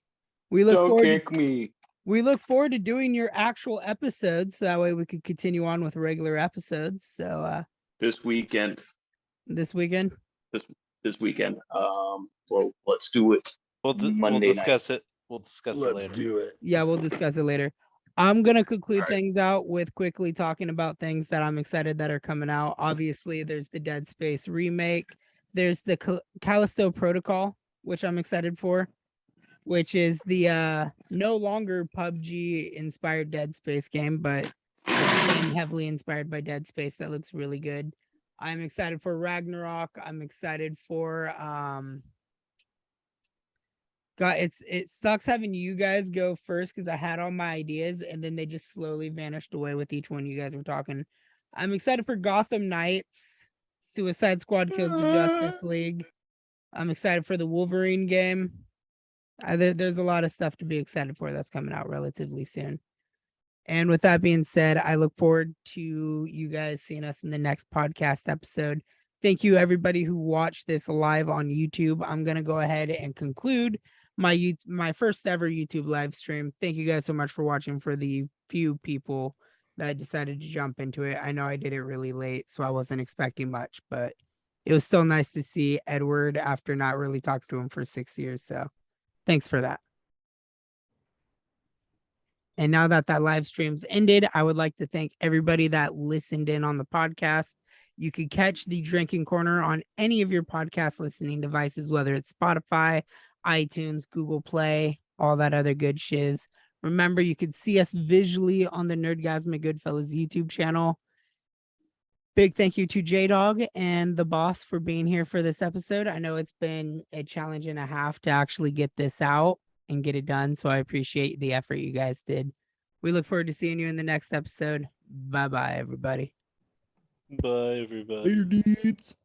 We look Don't forward. kick me. We look forward to doing your actual episodes. So that way we could continue on with regular episodes. So This weekend. this weekend. This weekend. Well, let's do it. We'll Monday night. discuss it. We'll discuss it Let's later. do it. Yeah, we'll discuss it later. I'm gonna conclude All right. things out with quickly talking about things that I'm excited that are coming out. Obviously, there's the Dead Space remake. There's the Callisto Protocol, which I'm excited for, which is the no longer PUBG inspired Dead Space game, but it's been heavily inspired by Dead Space. That looks really good. I'm excited for Ragnarok. I'm excited for God, it sucks having you guys go first because I had all my ideas and then they just slowly vanished away with each one you guys were talking. I'm excited for Gotham Knights, Suicide Squad Kills the Justice League. I'm excited for the Wolverine game. There's a lot of stuff to be excited for that's coming out relatively soon. And with that being said, I look forward to you guys seeing us in the next podcast episode. Thank you, everybody who watched this live on YouTube. I'm going to go ahead and conclude my first ever YouTube live stream. Thank you guys so much for watching. For the few people that decided to jump into it, I know I did it really late, so I wasn't expecting much, but it was still nice to see Edward after not really talking to him for 6 years. So thanks for that. And now that live stream's ended, I would like to thank everybody that listened in on the podcast. You could catch the Drinking Corner on any of your podcast listening devices, whether it's Spotify, iTunes, Google Play, all that other good shiz. Remember, you could see us visually on the Nerdgasmic Goodfellas YouTube channel. Big thank you to J-Dog and the boss for being here for this episode. I know it's been a challenge and a half to actually get this out and get it done, so I appreciate the effort you guys did. We look forward to seeing you in the next episode. Bye-bye, everybody. Bye, everybody. Later, dudes.